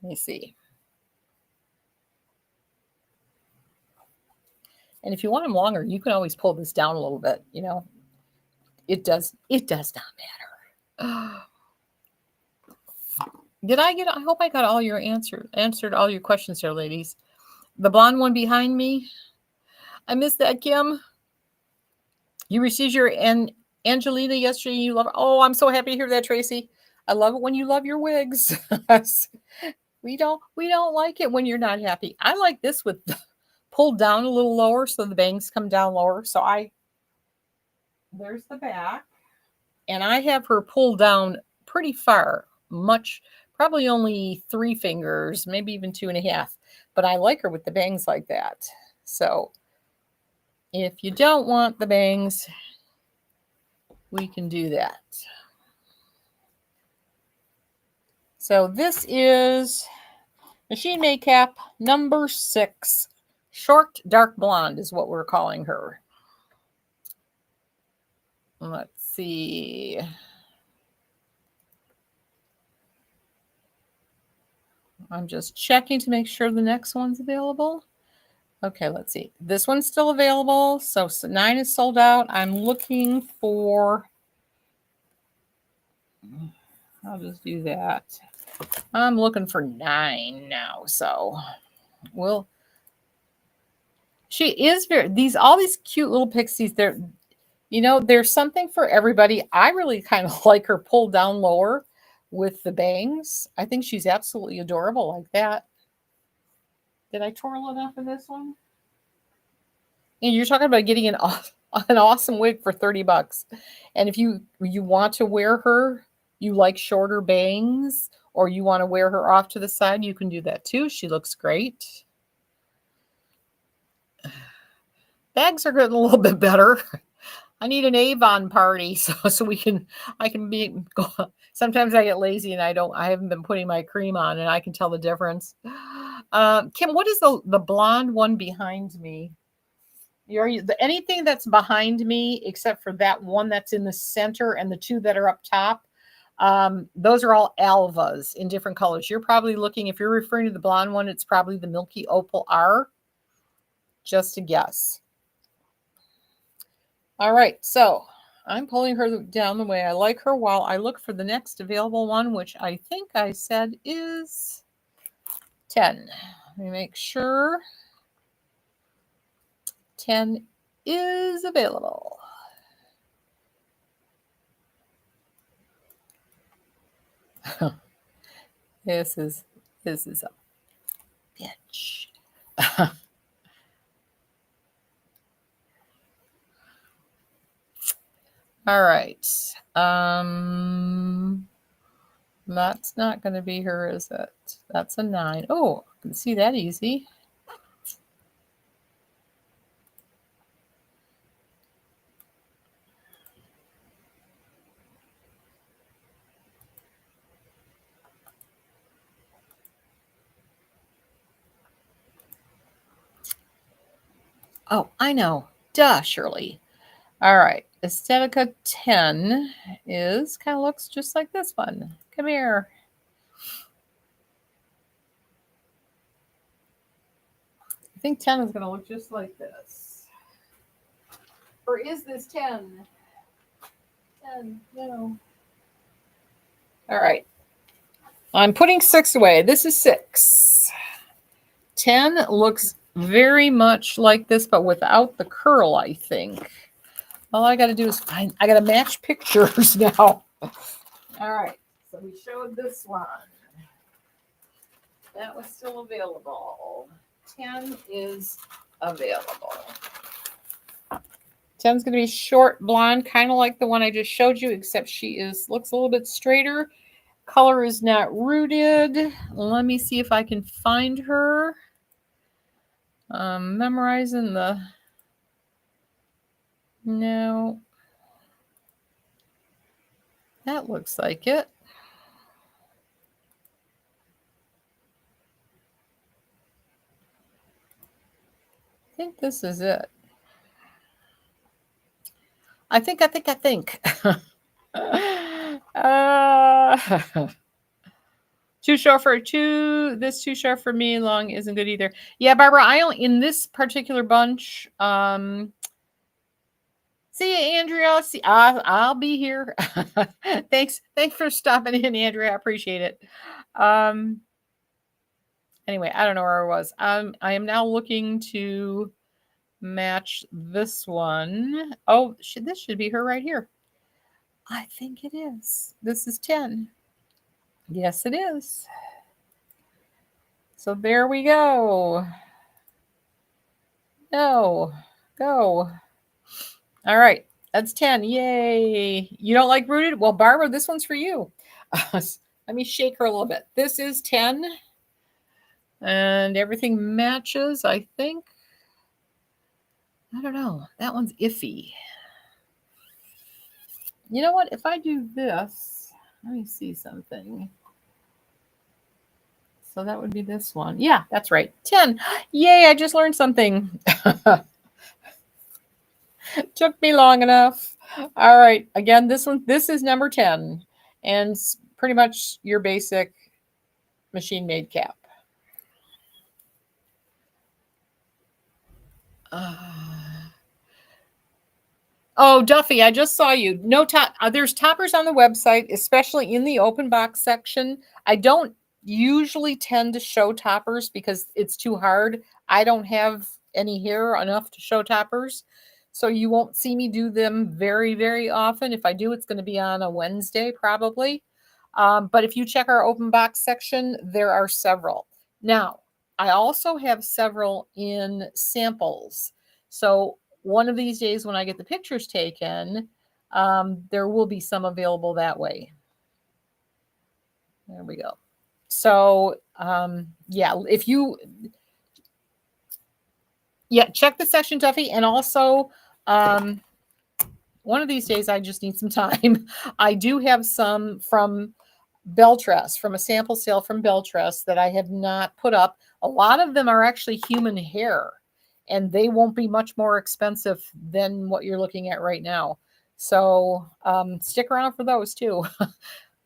me see. And if you want them longer, you can always pull this down a little bit, you know. It does not matter. I hope I got all your answered all your questions there, ladies. The blonde one behind me. I missed that, Kim. You received your Angelina yesterday. You love her. Oh, I'm so happy to hear that, Tracy. I love it when you love your wigs. we don't like it when you're not happy. I like this with pulled down a little lower so the bangs come down lower. So there's the back. And I have her pulled down pretty far, probably only 3 fingers, maybe even 2.5. But I like her with the bangs like that. So if you don't want the bangs, we can do that. So this is Machine Made Cap number 6. Short dark blonde is what we're calling her. Let's see. I'm just checking to make sure the next one's available. Okay, let's see. This one's still available. So 9 is sold out. I'm looking for, I'll just do that. I'm looking for 9 now. So she is all these cute little pixies. There's something for everybody. I really kind of like her pulled down lower with the bangs. I think she's absolutely adorable like that. Did I twirl enough of this one? And you're talking about getting an awesome wig for $30. And if you want to wear her, you like shorter bangs, or you want to wear her off to the side, you can do that too. She looks great. Bags are getting a little bit better. I need an Avon party so I can go. Sometimes I get lazy and I haven't been putting my cream on and I can tell the difference. Kim, what is the blonde one behind me? Anything that's behind me except for that one that's in the center and the 2 that are up top, those are all alvas in different colors. You're probably looking, if you're referring to the blonde one, it's probably the Milky Opal R. Just a guess. All right, so I'm pulling her down the way I like her while I look for the next available one, which I think I said is 10. Let me make sure 10 is available. This is a bitch. All right. That's not going to be her, is it? That's a 9. Oh, I can see that easy. Oh, I know. Duh, Shirley. All right. Estetica 10 is kind of looks just like this one. Come here. I think 10 is going to look just like this. Or is this 10? 10, no. All right. I'm putting 6 away. This is 6. 10 looks very much like this, but without the curl, I think. All I got to do is find, I got to match pictures now. All right. So we showed this one. That was still available. 10 is available. 10's going to be short blonde, kind of like the one I just showed you, except she looks a little bit straighter. Color is not rooted. Let me see if I can find her. Memorizing the... No. That looks like it. I think this is it. I think. Too short for this too short for me. Long isn't good either. Yeah, Barbara, I only in this particular bunch. See you, Andrea. See, I'll be here. Thanks for stopping in, Andrea. I appreciate it. Anyway, I don't know where I was. I am now looking to match this one. Oh, this should be her right here. I think it is. This is 10. Yes, it is. So there we go. No, go. All right, that's 10. Yay. You don't like rooted? Well, Barbara, this one's for you. Let me shake her a little bit. This is 10. And everything matches, I think. I don't know. That one's iffy. You know what? If I do this, let me see something. So that would be this one. Yeah, that's right. 10. Yay, I just learned something. Took me long enough. All right. Again, this is number 10. And pretty much your basic machine-made cap. Oh, Duffy, I just saw you. No top. There's toppers on the website, especially in the open box section. I don't usually tend to show toppers because it's too hard. I don't have any hair enough to show toppers. So you won't see me do them very, very often. If I do, it's going to be on a Wednesday probably. But if you check our open box section, there are several. Now, I also have several in samples. So one of these days when I get the pictures taken, there will be some available that way. There we go. So, yeah, if you, check the section, Duffy. And also, one of these days, I just need some time. I do have some from Beltress, from a sample sale from Beltress that I have not put up. A lot of them are actually human hair, and they won't be much more expensive than what you're looking at right now. So stick around for those too.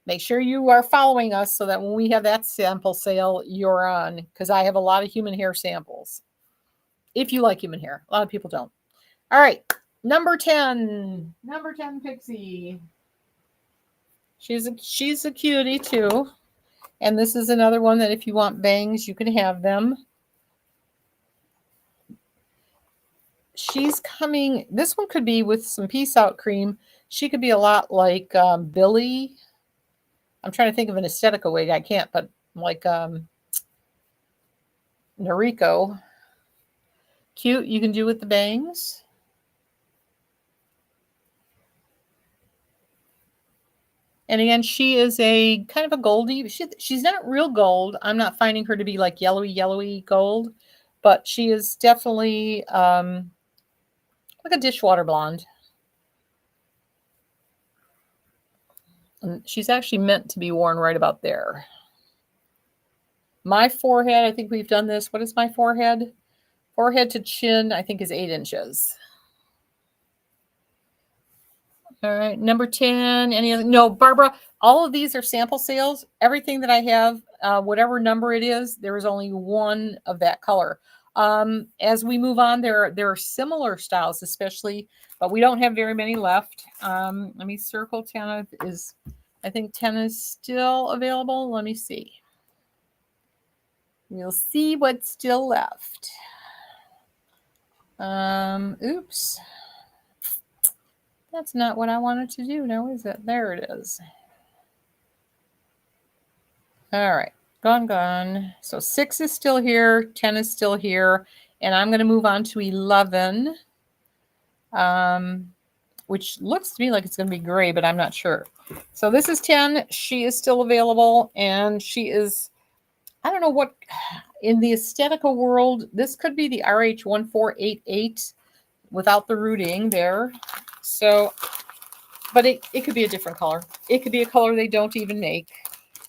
Make sure you are following us so that when we have that sample sale, you're on, because I have a lot of human hair samples. If you like human hair, a lot of people don't. All right, number 10 Pixie. She's a cutie too. And this is another one that if you want bangs, you can have them. She's coming, this one could be with some Peace Out cream. She could be a lot like Billy. I'm trying to think of an Estetica wig. I can't, but like Noriko. Cute, you can do with the bangs. And again, she is a kind of a goldie. She's not real gold. I'm not finding her to be like yellowy gold, but she is definitely like a dishwater blonde. And she's actually meant to be worn right about there. My forehead, I think we've done this. What is my forehead? Forehead to chin, I think, is 8 inches. All right, number 10. Any other? No, Barbara, all of these are sample sales. Everything that I have, whatever number it is, there is only one of that color. As we move on, there are similar styles, especially, but we don't have very many left. Let me circle 10 is, I think 10 is still available. Let me see. We'll see what's still left. Oops. That's not what I wanted to do now, is it? There it is. All right, gone. So 6 is still here, 10 is still here, and I'm going to move on to 11, which looks to me like it's going to be gray, but I'm not sure. So this is 10. She is still available, and she is, I don't know what, in the Estetica world, this could be the RH1488 without the rooting there. So, but it could be a different color. It could be a color they don't even make.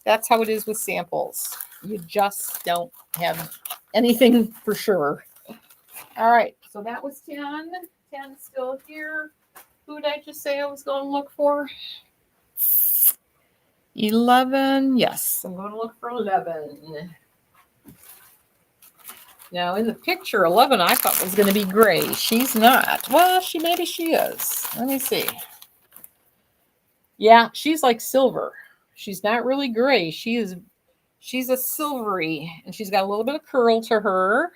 That's how it is with samples. You just don't have anything for sure. All right, so that was 10. 10 still here. Who did I just say I was going to look for? 11. Yes, I'm going to look for 11. Now, in the picture, 11 I thought was going to be gray. She's not. Well, maybe she is. Let me see. Yeah, she's like silver. She's not really gray. She's a silvery, and she's got a little bit of curl to her.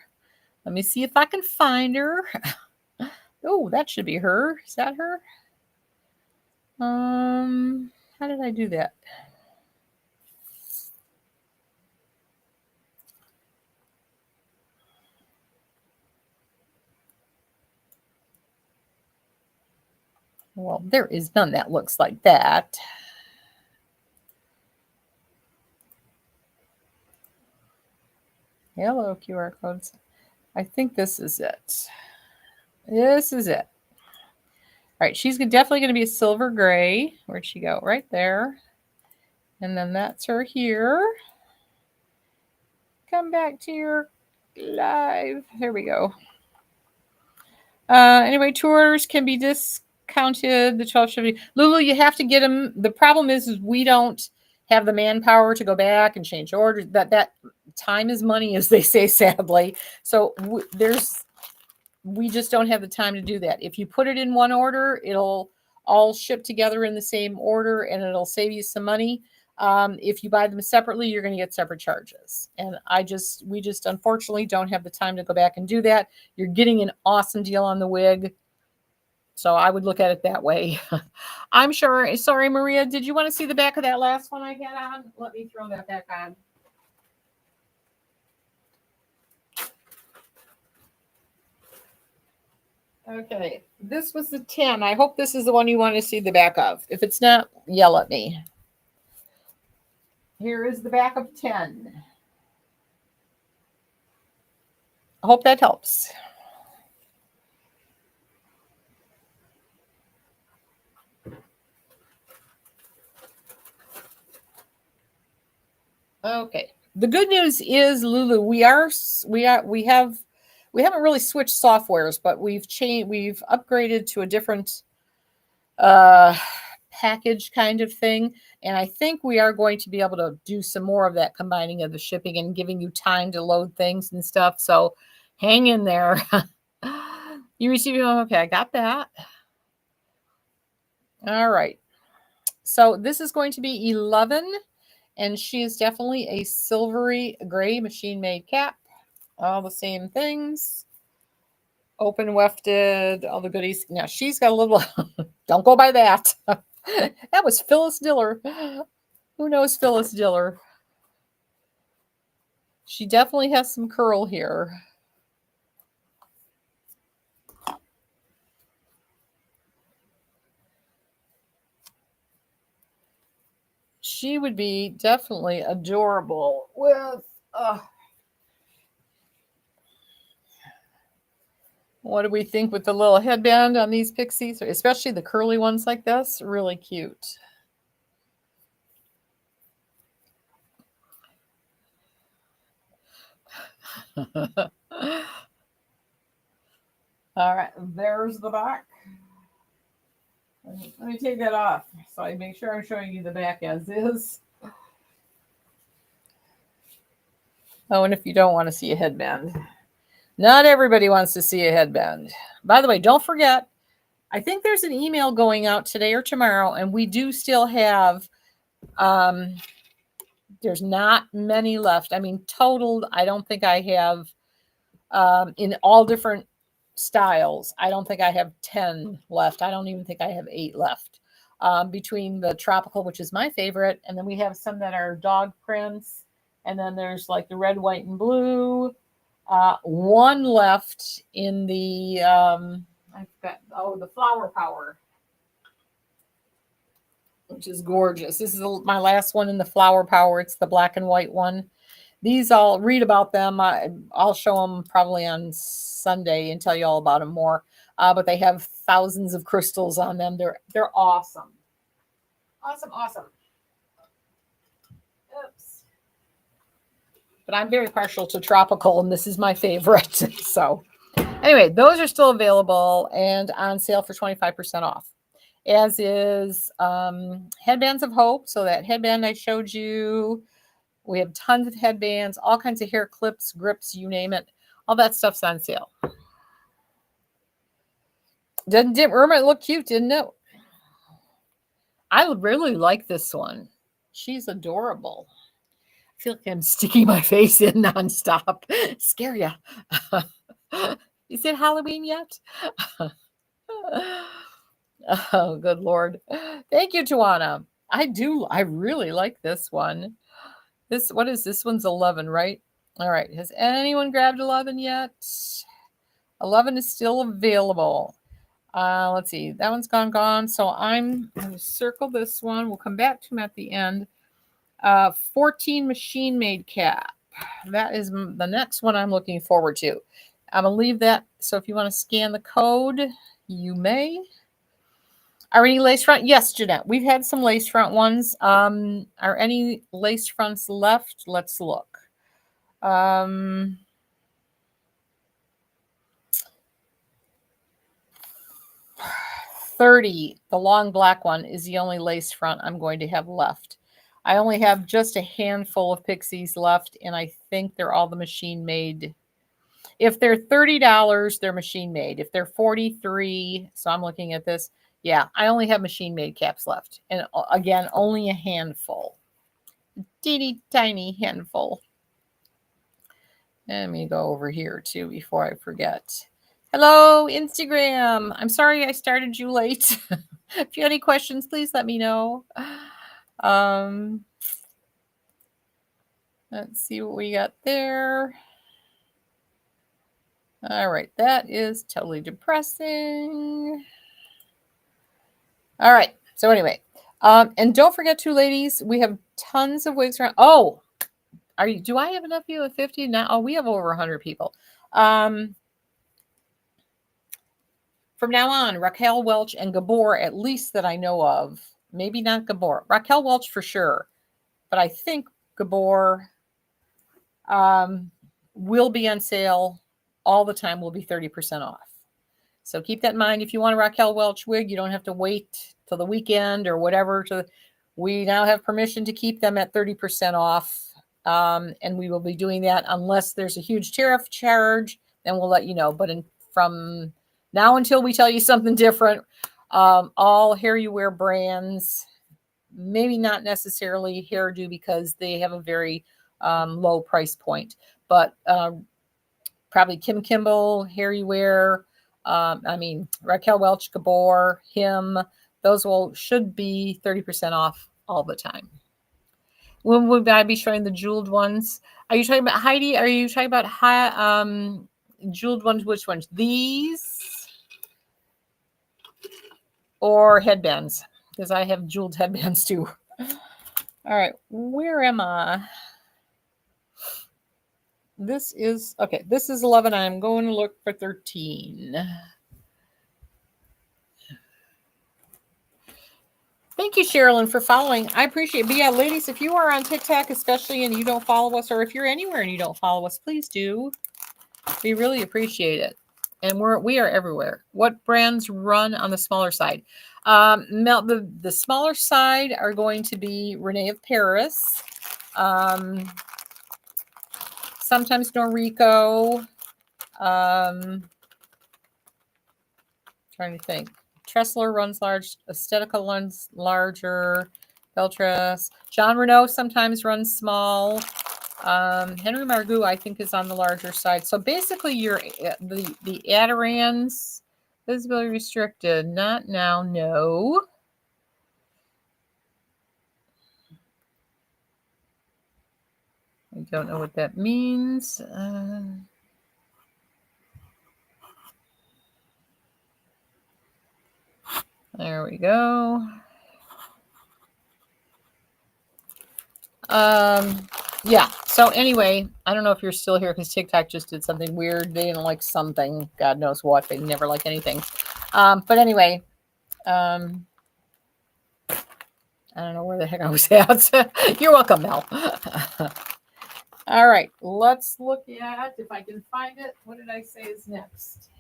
Let me see if I can find her. Oh, that should be her. Is that her? How did I do that? Well, there is none that looks like that. Hello, QR codes. I think this is it. This is it. All right, she's definitely going to be a silver gray. Where'd she go? Right there. And then that's her here. Come back to your live. There we go. Anyway, tours can be discounted. The 12 should be. Lulu, you have to get them. The problem is we don't have the manpower to go back and change orders. That time is money, as they say, sadly. So we just don't have the time to do that. If you put it in one order, it'll all ship together in the same order, and it'll save you some money. If you buy them separately, you're going to get separate charges. And we just unfortunately don't have the time to go back and do that. You're getting an awesome deal on the wig. So I would look at it that way. I'm sure. Sorry, Maria, did you want to see the back of that last one I had on? Let me throw that back on. Okay, this was the 10. I hope this is the one you want to see the back of. If it's not, yell at me. Here is the back of 10. I hope that helps. Okay. The good news is, Lulu, we haven't really switched softwares, but we've upgraded to a different package kind of thing. And I think we are going to be able to do some more of that combining of the shipping and giving you time to load things and stuff. So hang in there. You received, okay, I got that. All right. So this is going to be 11, and she is definitely a silvery gray machine-made cap. All the same things. Open wefted, all the goodies. Now she's got a little, don't go by that. That was Phyllis Diller. Who knows Phyllis Diller? She definitely has some curl here. She would be definitely adorable with, what do we think with the little headband on these pixies, especially the curly ones like this? Really cute. All right, there's the back. Let me take that off so I make sure I'm showing you the back as is. Oh, and if you don't want to see a headband, not everybody wants to see a headband. By the way, don't forget, I think there's an email going out today or tomorrow, and we do still have, there's not many left. I mean, totaled, I don't think I have, in all different styles, I don't think I have 10 left. I don't even think I have 8 left. Between the tropical, which is my favorite, and then we have some that are dog prints, and then there's like the red, white, and blue. One left in the the flower power, which is gorgeous. This is my last one in the flower power. It's the black and white one. These, I'll read about them. I'll show them probably on Sunday and tell you all about them more. But they have thousands of crystals on them. They're awesome. Awesome. Oops. But I'm very partial to tropical, and this is my favorite. So anyway, those are still available and on sale for 25% off. As is Headbands of Hope. So that headband I showed you. We have tons of headbands, all kinds of hair clips, grips, you name it. All that stuff's on sale. Didn't Irma look cute, didn't it? I really like this one. She's adorable. I feel like I'm sticking my face in nonstop. Scare ya. Is it Halloween yet? Oh, good Lord. Thank you, Tawana. I really like this one. What is this one's 11, right? All right. Has anyone grabbed 11 yet? 11 is still available. Let's see. That one's gone. So I'm going to circle this one. We'll come back to them at the end. 14 machine made cap. That is the next one I'm looking forward to. I'm going to leave that. So if you want to scan the code, you may. Are any lace front? Yes, Jeanette. We've had some lace front ones. Are any lace fronts left? Let's look. 30, the long black one, is the only lace front I'm going to have left. I only have just a handful of pixies left, and I think they're all the machine made. If they're $30, they're machine made. If they're $43, so I'm looking at this. Yeah, I only have machine made caps left. And again, only a handful. Teeny tiny handful. Let me go over here too before I forget. Hello, Instagram. I'm sorry I started you late. If you have any questions, please let me know. Let's see what we got there. All right, that is totally depressing. All right. So anyway, and don't forget too, ladies, we have tons of wigs around. Oh, do I have enough of you at 50 now? Oh, we have over 100 people. From now on, Raquel Welch and Gabor, at least that I know of, maybe not Gabor, Raquel Welch for sure, but I think Gabor will be on sale all the time, will be 30% off. So keep that in mind. If you want a Raquel Welch wig, you don't have to wait till the weekend or whatever. We now have permission to keep them at 30% off. And we will be doing that unless there's a huge tariff charge, then we'll let you know. But from now until we tell you something different, all hair you wear brands, maybe not necessarily hairdo because they have a very low price point, but probably Kim Kimball, hair you wear, Raquel Welch, Gabor, him, those should be 30% off all the time. When would I be showing the jeweled ones? Are you talking about Heidi? Are you talking about jeweled ones? Which ones? These or headbands? Because I have jeweled headbands too. All right, where am I? This is 11. I'm going to look for 13. Thank you, Sherilyn, for following. I appreciate it. But yeah, ladies, if you are on TikTok, especially, and you don't follow us, or if you're anywhere and you don't follow us, please do. We really appreciate it. and we are everywhere. What brands run on the smaller side? The smaller side are going to be Renee of Paris, sometimes Noriko. Trying to think. Tressler runs large. Estetica runs larger. Beltras. Jean Renault sometimes runs small. Henry Margaux, I think, is on the larger side. So basically, the Adirans, visibility restricted. Not now, no. I don't know what that means. There we go. Yeah. So anyway, I don't know if you're still here because TikTok just did something weird. They didn't like something. God knows what. They never like anything. But anyway, I don't know where the heck I was at. You're welcome, Mel. All right. Let's look at, if I can find it. What did I say is next?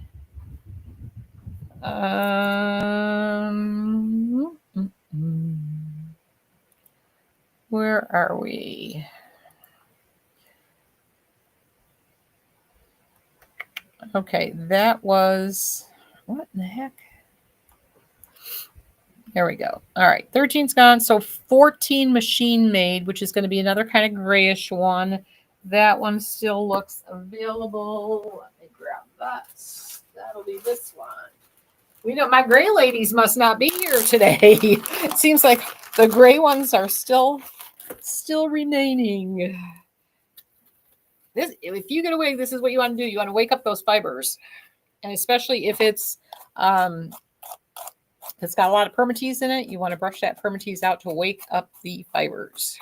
Where are we? Okay, that was, what in the heck? There we go. All right, 13's gone. So 14 machine made, which is going to be another kind of grayish one. That one still looks available. Let me grab that. That'll be this one. We know my gray ladies must not be here today. It seems like the gray ones are still remaining. This, if you get away, this is what you want to do. You want to wake up those fibers, and especially if it's got a lot of permatease in it, you want to brush that permatease out to wake up the fibers.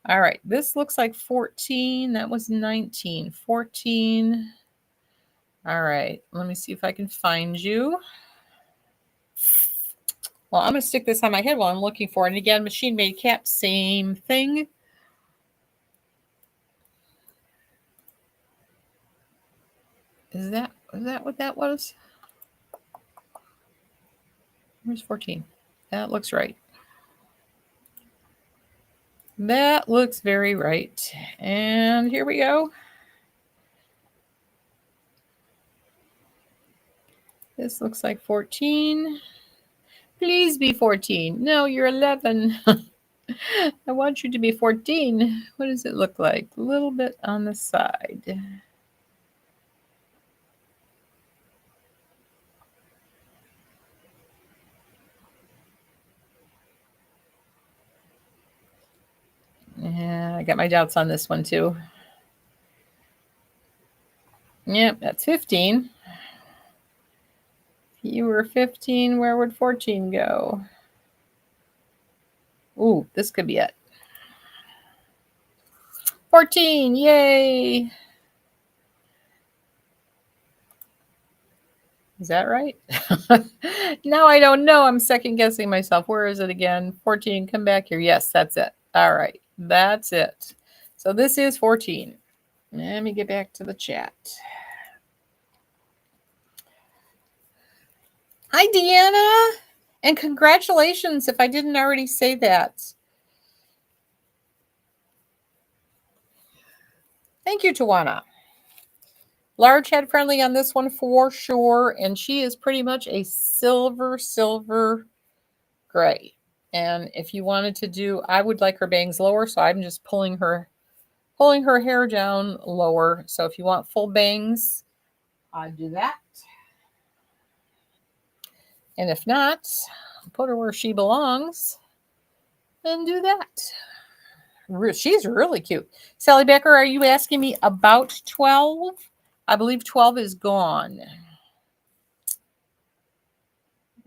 All right, this looks like 14. That was 19. 14. All right, let me see if I can find you. Well, I'm going to stick this on my head while I'm looking for it. And again, machine made cap, same thing. Is that what that was? Where's 14? That looks right. That looks very right. And here we go. This looks like 14. Please be 14. No, you're 11. I want you to be 14. What does it look like? A little bit on the side. Yeah, I got my doubts on this one too. Yep, that's 15. If you were 15, where would 14 go? Ooh, this could be it. 14, yay! Is that right? Now I don't know. I'm second guessing myself. Where is it again? 14, come back here. Yes, that's it. All right, that's it. So this is 14. Let me get back to the chat. Hi, Deanna. And congratulations if I didn't already say that. Thank you, Tawana. Large head friendly on this one for sure. And she is pretty much a silver gray. And if you wanted to do, I would like her bangs lower. So I'm just pulling her hair down lower. So if you want full bangs, I'd do that. And if not, put her where she belongs and do that. She's really cute. Sally Becker, are you asking me about 12? I believe 12 is gone.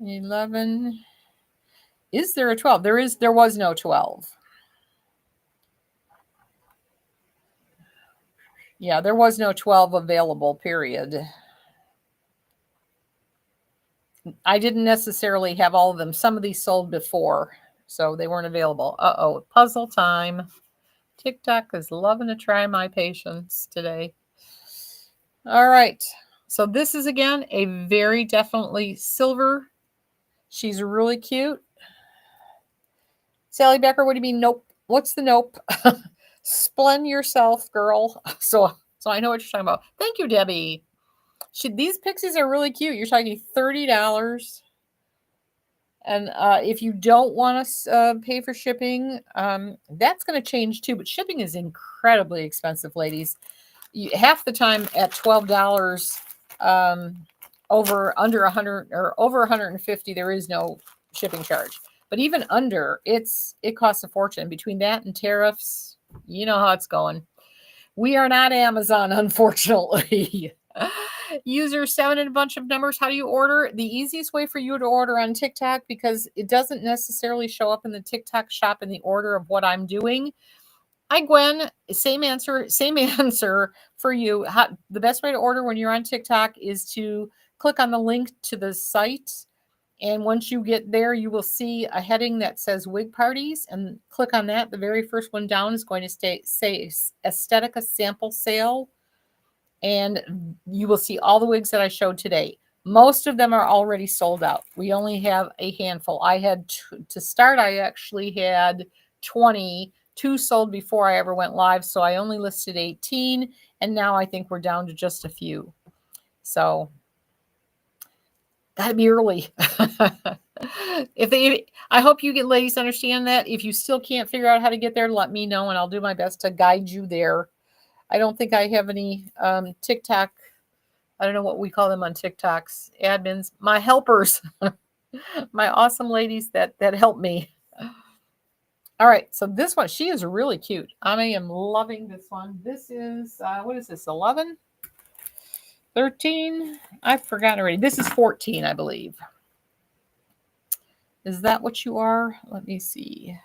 11. Is there a 12? There was no 12. Yeah, there was no 12 available, period. I didn't necessarily have all of them. Some of these sold before, so they weren't available. Uh-oh, puzzle time. TikTok is loving to try my patience today. All right. So this is, again, a very definitely silver. She's really cute. Sally Becker, what do you mean, nope? What's the nope? Splend yourself, girl. So I know what you're talking about. Thank you, Debbie. These pixies are really cute. You're talking $30. And if you don't want to pay for shipping, that's going to change too. But shipping is incredibly expensive, ladies. Half the time at $12, under 100 or over 150, there is no shipping charge. But even under, it costs a fortune. Between that and tariffs, you know how it's going. We are not Amazon, unfortunately. User 7 and a bunch of numbers. How do you order? The easiest way for you to order on TikTok, because it doesn't necessarily show up in the TikTok shop in the order of what I'm doing. Hi, Gwen. Same answer for you. The best way to order when you're on TikTok is to click on the link to the site. And once you get there, you will see a heading that says wig parties, and click on that. The very first one down is going to say Estetica Sample Sale. And you will see all the wigs that I showed today. Most of them are already sold out. We only have a handful. I had to start, I actually had 20. 2 sold before I ever went live, so I only listed 18, and now I think we're down to just a few. So gotta be early. I hope you ladies understand that. If you still can't figure out how to get there, let me know, and I'll do my best to guide you there. I don't think I have any TikTok. I don't know what we call them on TikToks. Admins, my helpers, my awesome ladies that help me. All right, so this one, she is really cute. I am loving this one. This is, what is this, 11? 13? I've forgotten already. This is 14, I believe. Is that what you are? Let me see.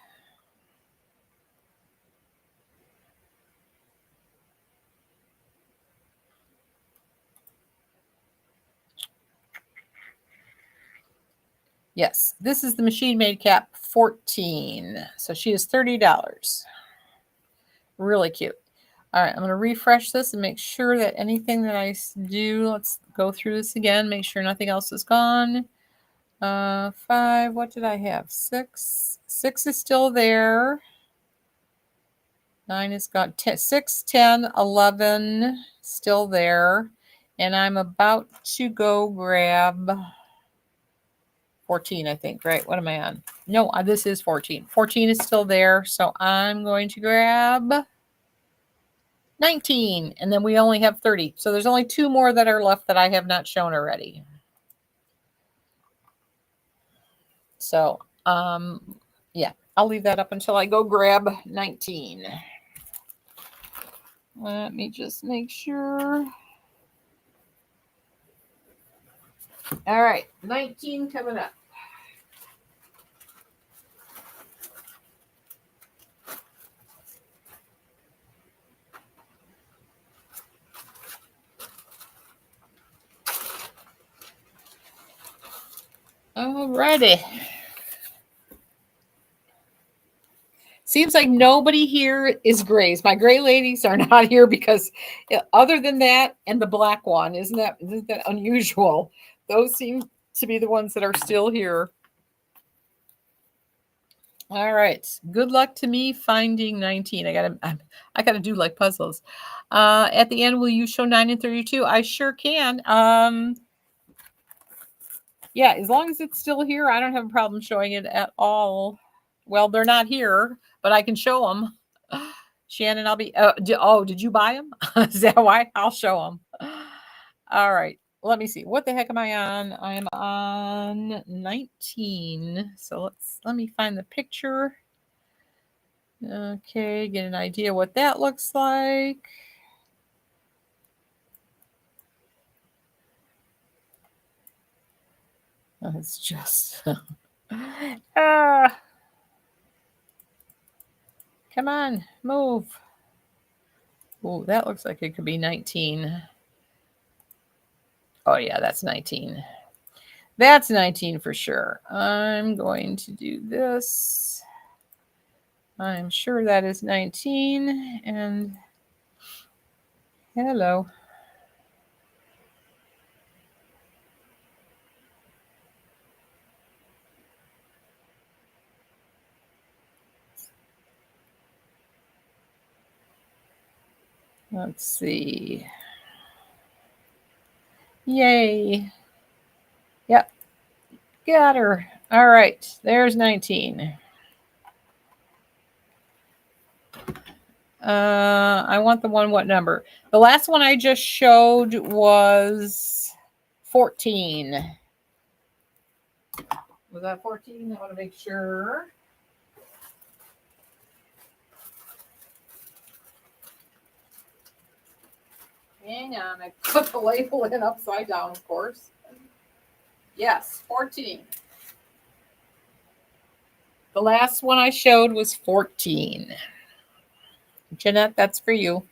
Yes, this is the machine made cap 14. So she is $30. Really cute. All right, I'm going to refresh this and make sure that anything that I do, let's go through this again, make sure nothing else is gone. 5, what did I have? 6. 6 is still there. 9 is gone. 6, 10, 11, still there. And I'm about to go grab 14, I think, right? What am I on? No, this is 14. 14 is still there, so I'm going to grab 19, and then we only have 30. So there's only 2 more that are left that I have not shown already. So, yeah, I'll leave that up until I go grab 19. Let me just make sure. All right, 19 coming up. Alrighty. Seems like nobody here is grays. My gray ladies are not here because, other than that and the black one, isn't that unusual? Those seem to be the ones that are still here. All right. Good luck to me finding 19. I gotta do like puzzles. At the end, will you show 9 and 32? I sure can. Yeah, as long as it's still here, I don't have a problem showing it at all. Well, they're not here, but I can show them. Shannon, I'll be. Did you buy them? Is that why? I'll show them. All right. Let me see. What the heck am I on? I'm on 19. So let me find the picture. Okay, get an idea what that looks like. Oh, it's just come on, move. Oh, that looks like it could be 19. Oh yeah, that's 19. That's 19 for sure. I'm going to do this. I'm sure that is 19. And hello. Let's see. Yay. Yep. Got her. All right. There's 19. I want the one, what number? The last one I just showed was 14. Was that 14? I want to make sure. Hang on, I put the label in upside down, of course. Yes, 14. The last one I showed was 14. Jeanette, that's for you.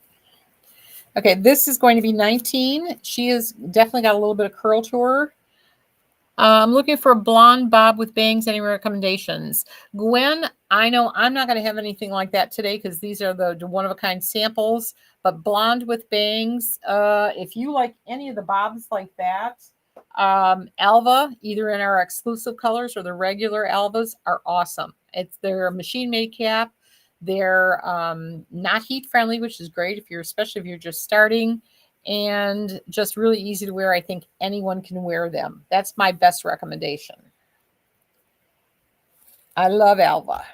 Okay, this is going to be 19. She has definitely got a little bit of curl to her. I'm looking for a blonde bob with bangs. Any recommendations? Gwen, I know I'm not going to have anything like that today because these are the one-of-a-kind samples. But blonde with bangs, if you like any of the bobs like that, Alva, either in our exclusive colors or the regular Alvas, are awesome. They're a machine-made cap. They're not heat-friendly, which is great especially if you're just starting. And just really easy to wear. I think anyone can wear them. That's my best recommendation. I love Alva.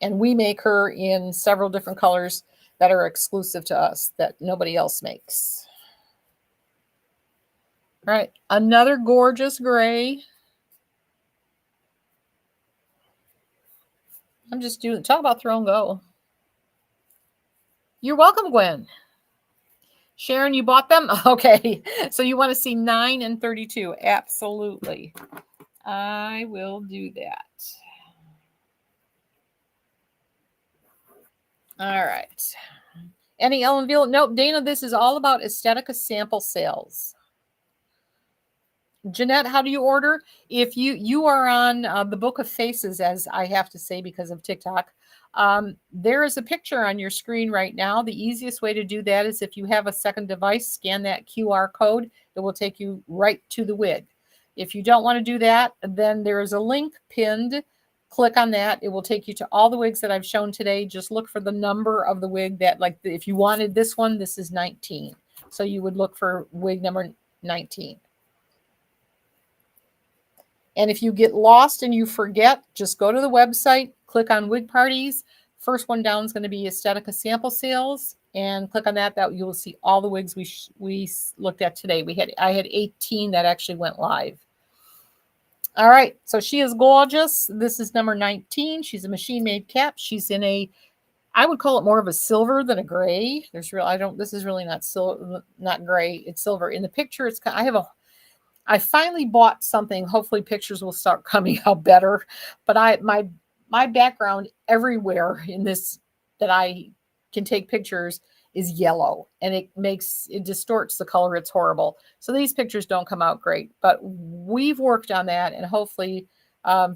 And we make her in several different colors that are exclusive to us that nobody else makes. All right, another gorgeous gray. I'm just talk about throw and go. You're welcome, Gwen. Sharon, you bought them? Okay. So you want to see 9 and 32. Absolutely. I will do that. All right. Any Ellen Veal? Nope. Dana, this is all about Estetica Sample Sales. Jeanette, how do you order? If you are on the Book of Faces, as I have to say because of TikTok, there is a picture on your screen right now. The easiest way to do that is if you have a second device, scan that QR code. It will take you right to the wig. If you don't want to do that, then there is a link pinned. Click on that. It will take you to all the wigs that I've shown today. Just look for the number of the wig that, like, if you wanted this one, this is 19. So you would look for wig number 19. And if you get lost and you forget, just go to the website, click on wig parties. First one down is going to be Estetica Sample Sales, and click on that. That you will see all the wigs we looked at today. I had 18 that actually went live. All right, so she is gorgeous. This is number 19. She's a machine-made cap. She's in I would call it more of a silver than a gray. This is really not silver, not gray. It's silver. In the picture, I finally bought something. Hopefully pictures will start coming out better. But my background everywhere in this that I can take pictures is yellow, and it distorts the color. It's horrible. So these pictures don't come out great, but we've worked on that, and hopefully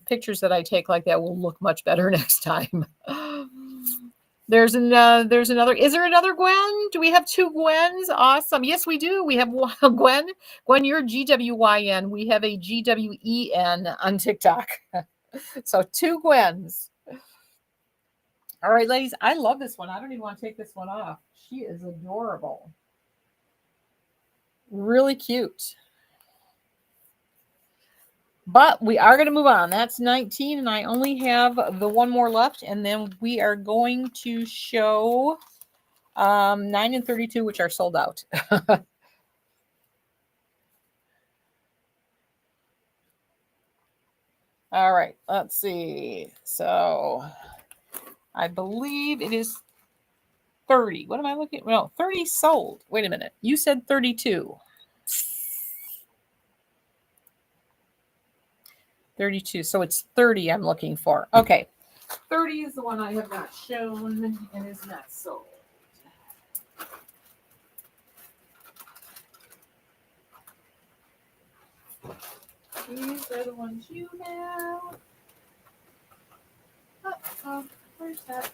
pictures that I take like that will look much better next time. There's another. Is there another Gwen? Do we have 2 Gwens? Awesome. Yes, we do. We have one Gwen. Gwen, you're GWYN. We have a GWEN on TikTok. So 2 Gwens. All right, ladies. I love this one. I don't even want to take this one off. She is adorable. Really cute. But we are going to move on. That's 19, and I only have the one more left, and then we are going to show 9 and 32, which are sold out. All right, let's see. So I believe it is 30. What am I looking at? No, 30 sold. Wait a minute. You said 32. 32. So it's 30 I'm looking for. Okay. 30 is the one I have not shown and is not sold. These are the ones you have. Oh, where's that?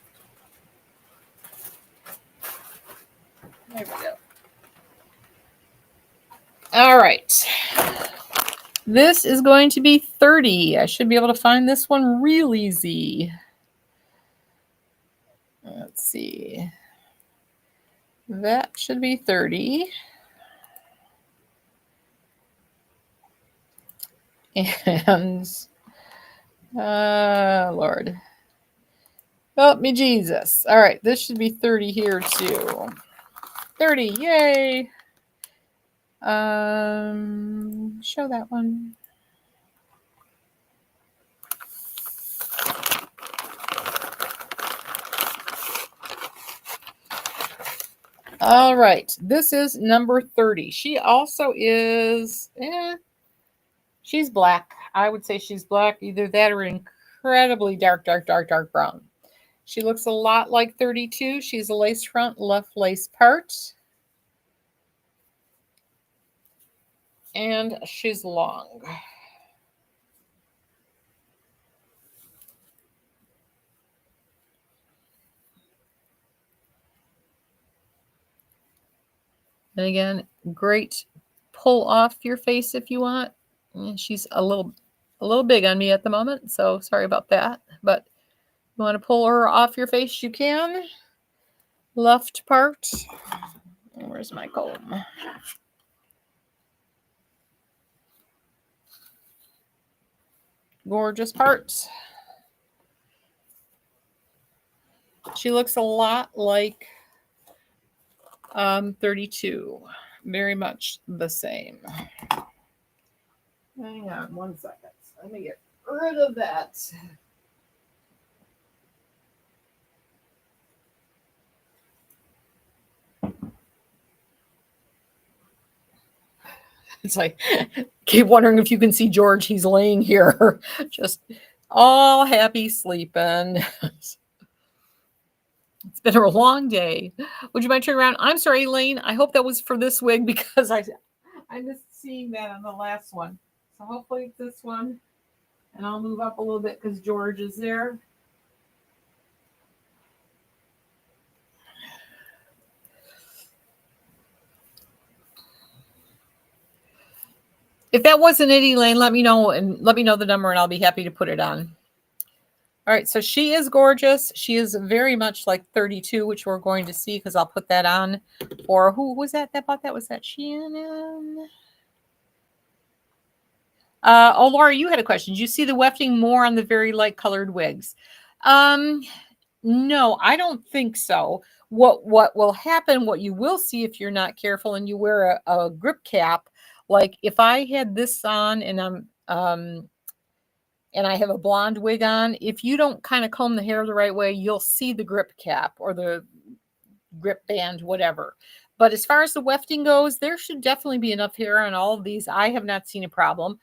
There we go. All right. This is going to be 30. I should be able to find this one real easy. Let's see. That should be 30. And, Lord. Help me, Jesus. All right, this should be 30 here too. 30, yay. Show that one. All right, this is number 30. She also is, she's black. I would say she's black, either that or incredibly dark brown. She looks a lot like 32. She's a lace front, left lace part. And she's long. And again, great pull off your face if you want. She's a little big on me at the moment, so sorry about that. But you want to pull her off your face, you can. Left part. Where's my comb? Gorgeous part. She looks a lot like 32. Very much the same. Hang on 1 second. Let me get rid of that. It's like, keep wondering if you can see George. He's laying here, just all happy sleeping. It's been a long day. Would you mind turning around? I'm sorry, Elaine. I hope that was for this wig because I missed seeing that on the last one. So hopefully it's this one. And I'll move up a little bit because George is there. If that wasn't it, Elaine, let me know and let me know the number and I'll be happy to put it on. All right, so she is gorgeous. She is very much like 32, which we're going to see because I'll put that on. Or who was that bought that? Was that Shannon? Oh, Laura, you had a question. Did you see the wefting more on the very light colored wigs? No, I don't think so. What will happen, what you will see if you're not careful and you wear a grip cap, like if I had this on and I have a blonde wig on, if you don't kind of comb the hair the right way, you'll see the grip cap or the grip band, whatever. But as far as the wefting goes, there should definitely be enough hair on all of these. I have not seen a problem.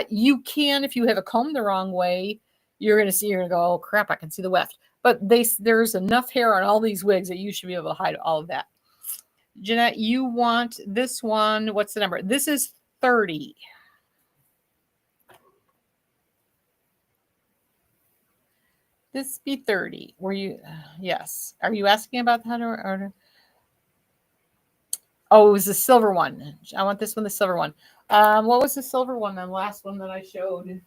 You can, if you have a comb the wrong way, you're going to go, oh crap, I can see the weft. But there's enough hair on all these wigs that you should be able to hide all of that. Jeanette, you want this one. What's the number? This is 30. This be 30. Were you? Yes. Are you asking about that or? Oh, it was the silver one. I want this one, the silver one. What was the silver one? The last one that I showed.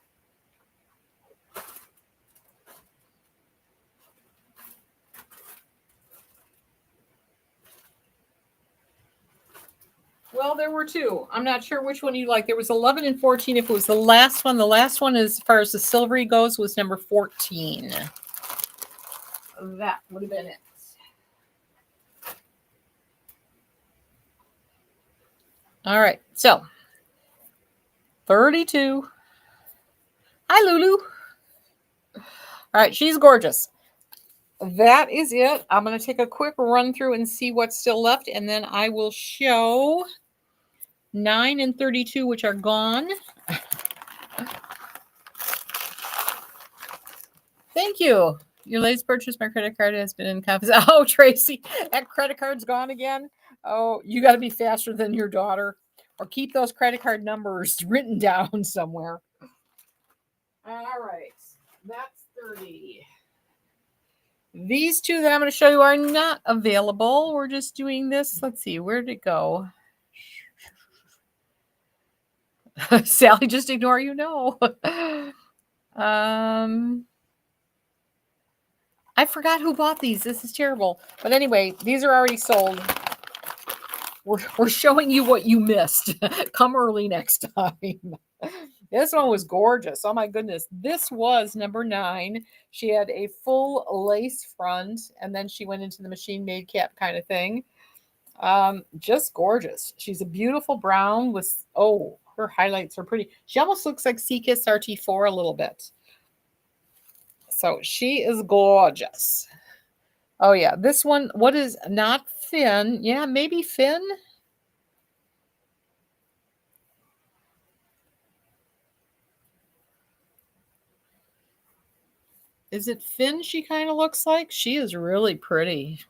Well, there were two. I'm not sure which one you like. There was 11 and 14. If it was the last one as far as the silvery goes, was number 14. That would have been it. All right. So, 32. Hi, Lulu. All right. She's gorgeous. That is it. I'm going to take a quick run through and see what's still left, and then I will show 9 and 32, which are gone. Thank you. Your latest purchase, my credit card has been in confidence. Oh, Tracy, that credit card's gone again. Oh, you got to be faster than your daughter, or keep those credit card numbers written down somewhere. All right, that's 30. These two that I'm going to show you are not available. We're just doing this. Let's see, where did it go? Sally, just ignore you. No. I forgot who bought these. This is terrible. But anyway, these are already sold. We're showing you what you missed. Come early next time. This one was gorgeous. Oh my goodness. This was number 9. She had a full lace front, and then she went into the machine made cap kind of thing. Just gorgeous. She's a beautiful brown with, oh, her highlights are pretty. She almost looks like Seakiss RT4 a little bit. So she is gorgeous. Oh yeah, this one, what is not Finn? Yeah, maybe Finn. Is it Finn she kind of looks like? She is really pretty.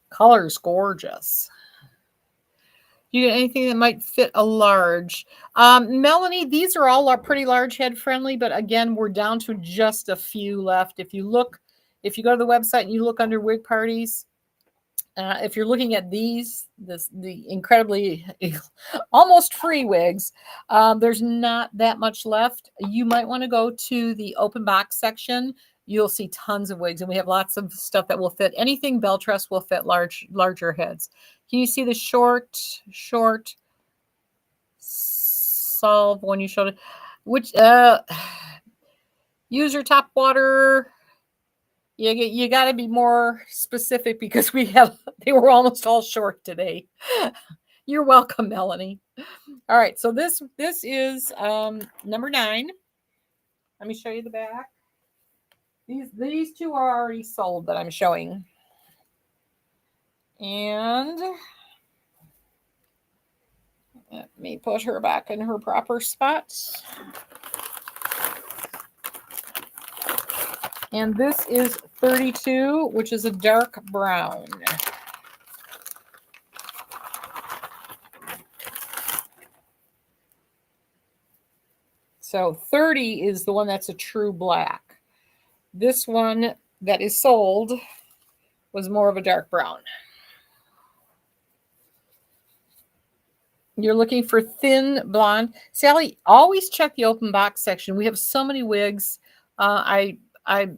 Color's gorgeous. You get anything that might fit a large? Melanie, these are all pretty large head friendly, but again, we're down to just a few left. If you go to the website and you look under wig parties, if you're looking at the incredibly almost free wigs, there's not that much left. You might want to go to the open box section. You'll see tons of wigs, and we have lots of stuff that will fit. Anything bell truss will fit larger heads. Can you see the short solve when you showed it? Which use your top water. You got to be more specific because they were almost all short today. You're welcome, Melanie. All right, so this is number 9. Let me show you the back. These two are already sold that I'm showing. And let me put her back in her proper spots. And this is 32, which is a dark brown. So 30 is the one that's a true black. This one that is sold was more of a dark brown. You're looking for thin blonde. Sally, always check the open box section. We have so many wigs.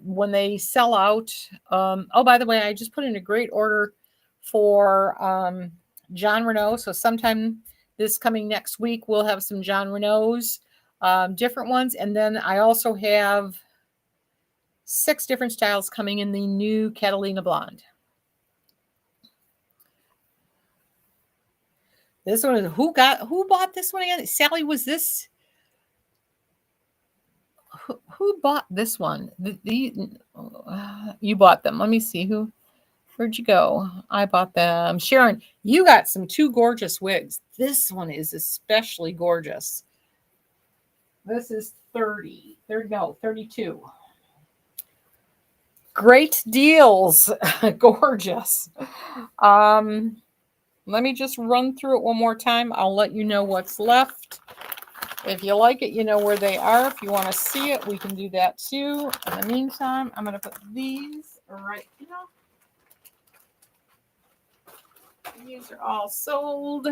When they sell out, oh, by the way, I just put in a great order for John Renault. So sometime this coming next week, we'll have some John Renaults, different ones. And then I also have 6 different styles coming in the new Catalina Blonde. This one is who bought this one again? Sally, was this? Who bought this one? You bought them. Let me see where'd you go? I bought them. Sharon, you got 2 gorgeous wigs. This one is especially gorgeous. This is 32. Great deals. Gorgeous. Let me just run through it one more time. I'll let you know what's left. If you like it, you know where they are. If you want to see it, we can do that too. In the meantime, I'm going to put these right here. These are all sold.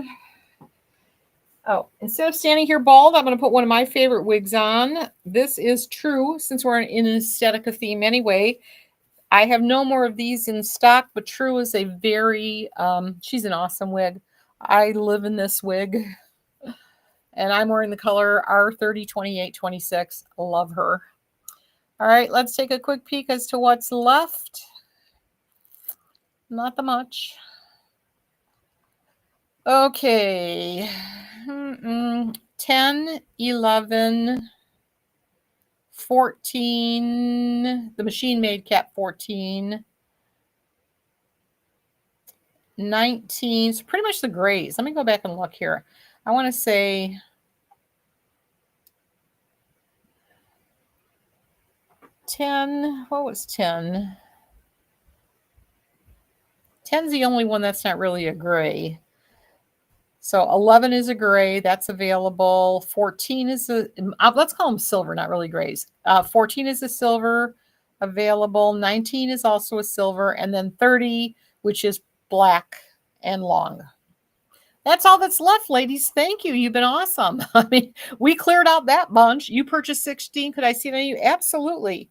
Oh, instead of standing here bald, I'm going to put one of my favorite wigs on. This is True, since we're in an Estetica theme anyway. I have no more of these in stock, but True is a very, she's an awesome wig. I live in this wig. And I'm wearing the color R30, 28, 26. Love her. All right, let's take a quick peek as to what's left. Not that much. Okay. 10, 11, 14. The machine made cap 14. 19. So pretty much the grays. Let me go back and look here. I want to say 10. What was 10? 10's the only one that's not really a gray. So 11 is a gray. That's available. 14 is let's call them silver, not really grays. 14 is a silver available. 19 is also a silver. And then 30, which is black and long. That's all that's left, ladies. Thank you. You've been awesome. I mean, we cleared out that bunch. You purchased 16. Could I see that? Absolutely.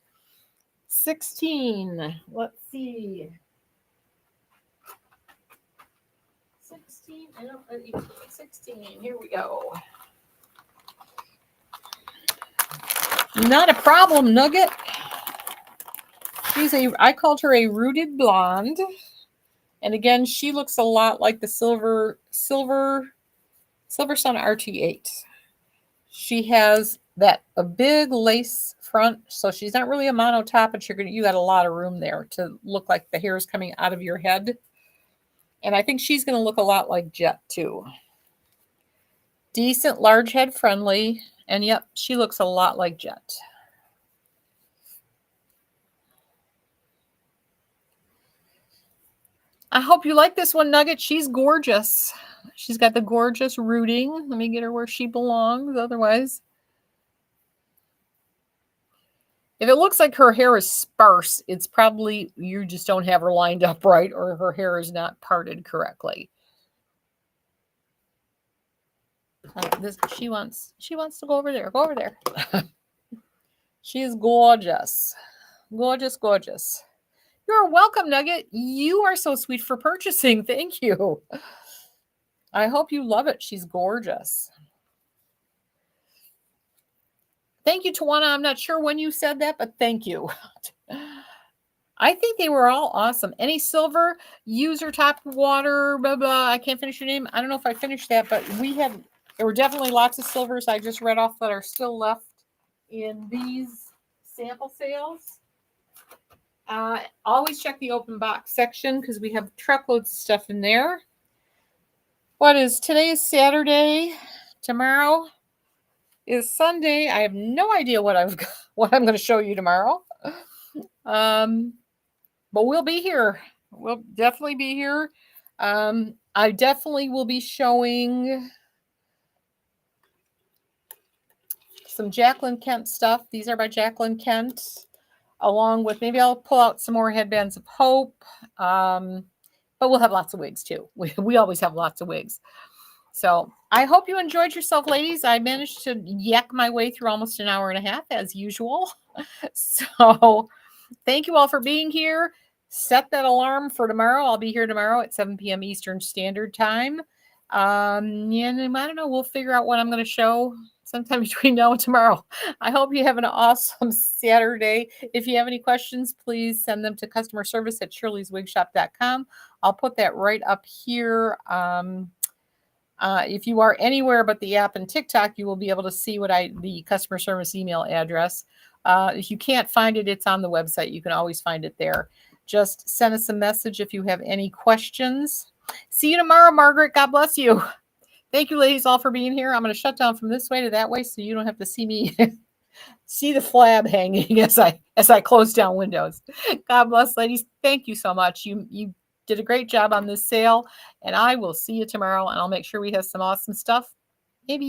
16. Let's see. I don't, 18, 16. Here we go. Not a problem, Nugget. I called her a rooted blonde. And again, she looks a lot like the Silver Sun RT8. She has a big lace front, so she's not really a mono top, but you got a lot of room there to look like the hair is coming out of your head. And I think she's going to look a lot like Jet too. Decent, large head friendly, and yep, she looks a lot like Jet. I hope you like this one, Nugget. She's gorgeous. She's got the gorgeous rooting. Let me get her where she belongs. Otherwise, if it looks like her hair is sparse, it's probably you just don't have her lined up right, or her hair is not parted correctly. She wants to go over there. Go over there. She is gorgeous. Gorgeous, gorgeous. You're welcome, Nugget. You are so sweet for purchasing. Thank you. I hope you love it. She's gorgeous. Thank you, Tawana. I'm not sure when you said that, but thank you. I think they were all awesome. Any silver, user top water, blah, blah. I can't finish your name. I don't know if I finished that, but there were definitely lots of silvers I just read off that are still left in these sample sales. Always check the open box section because we have truckloads of stuff in there. Today is Saturday. Tomorrow is Sunday. I have no idea what I'm going to show you tomorrow. But we'll be here. We'll definitely be here. I definitely will be showing some Jacqueline Kent stuff. These are by Jacqueline Kent. Along with, maybe I'll pull out some more headbands of hope. But we'll have lots of wigs too. We always have lots of wigs. So I hope you enjoyed yourself, ladies. I managed to yak my way through almost an hour and a half as usual. So thank you all for being here. Set that alarm for tomorrow. I'll be here tomorrow at 7 p.m. Eastern Standard Time. I don't know. We'll figure out what I'm going to show sometime between now and tomorrow. I hope you have an awesome Saturday. If you have any questions, please send them to customer service at shirleyswigshop.com. I'll put that right up here. If you are anywhere but the app and TikTok, you will be able to see the customer service email address. If you can't find it, it's on the website. You can always find it there. Just send us a message if you have any questions. See you tomorrow, Margaret. God bless you. Thank you, ladies, all for being here. I'm going to shut down from this way to that way so you don't have to see me see the flab hanging as I close down windows. God bless, ladies. Thank you so much. You did a great job on this sale, and I will see you tomorrow, and I'll make sure we have some awesome stuff. Maybe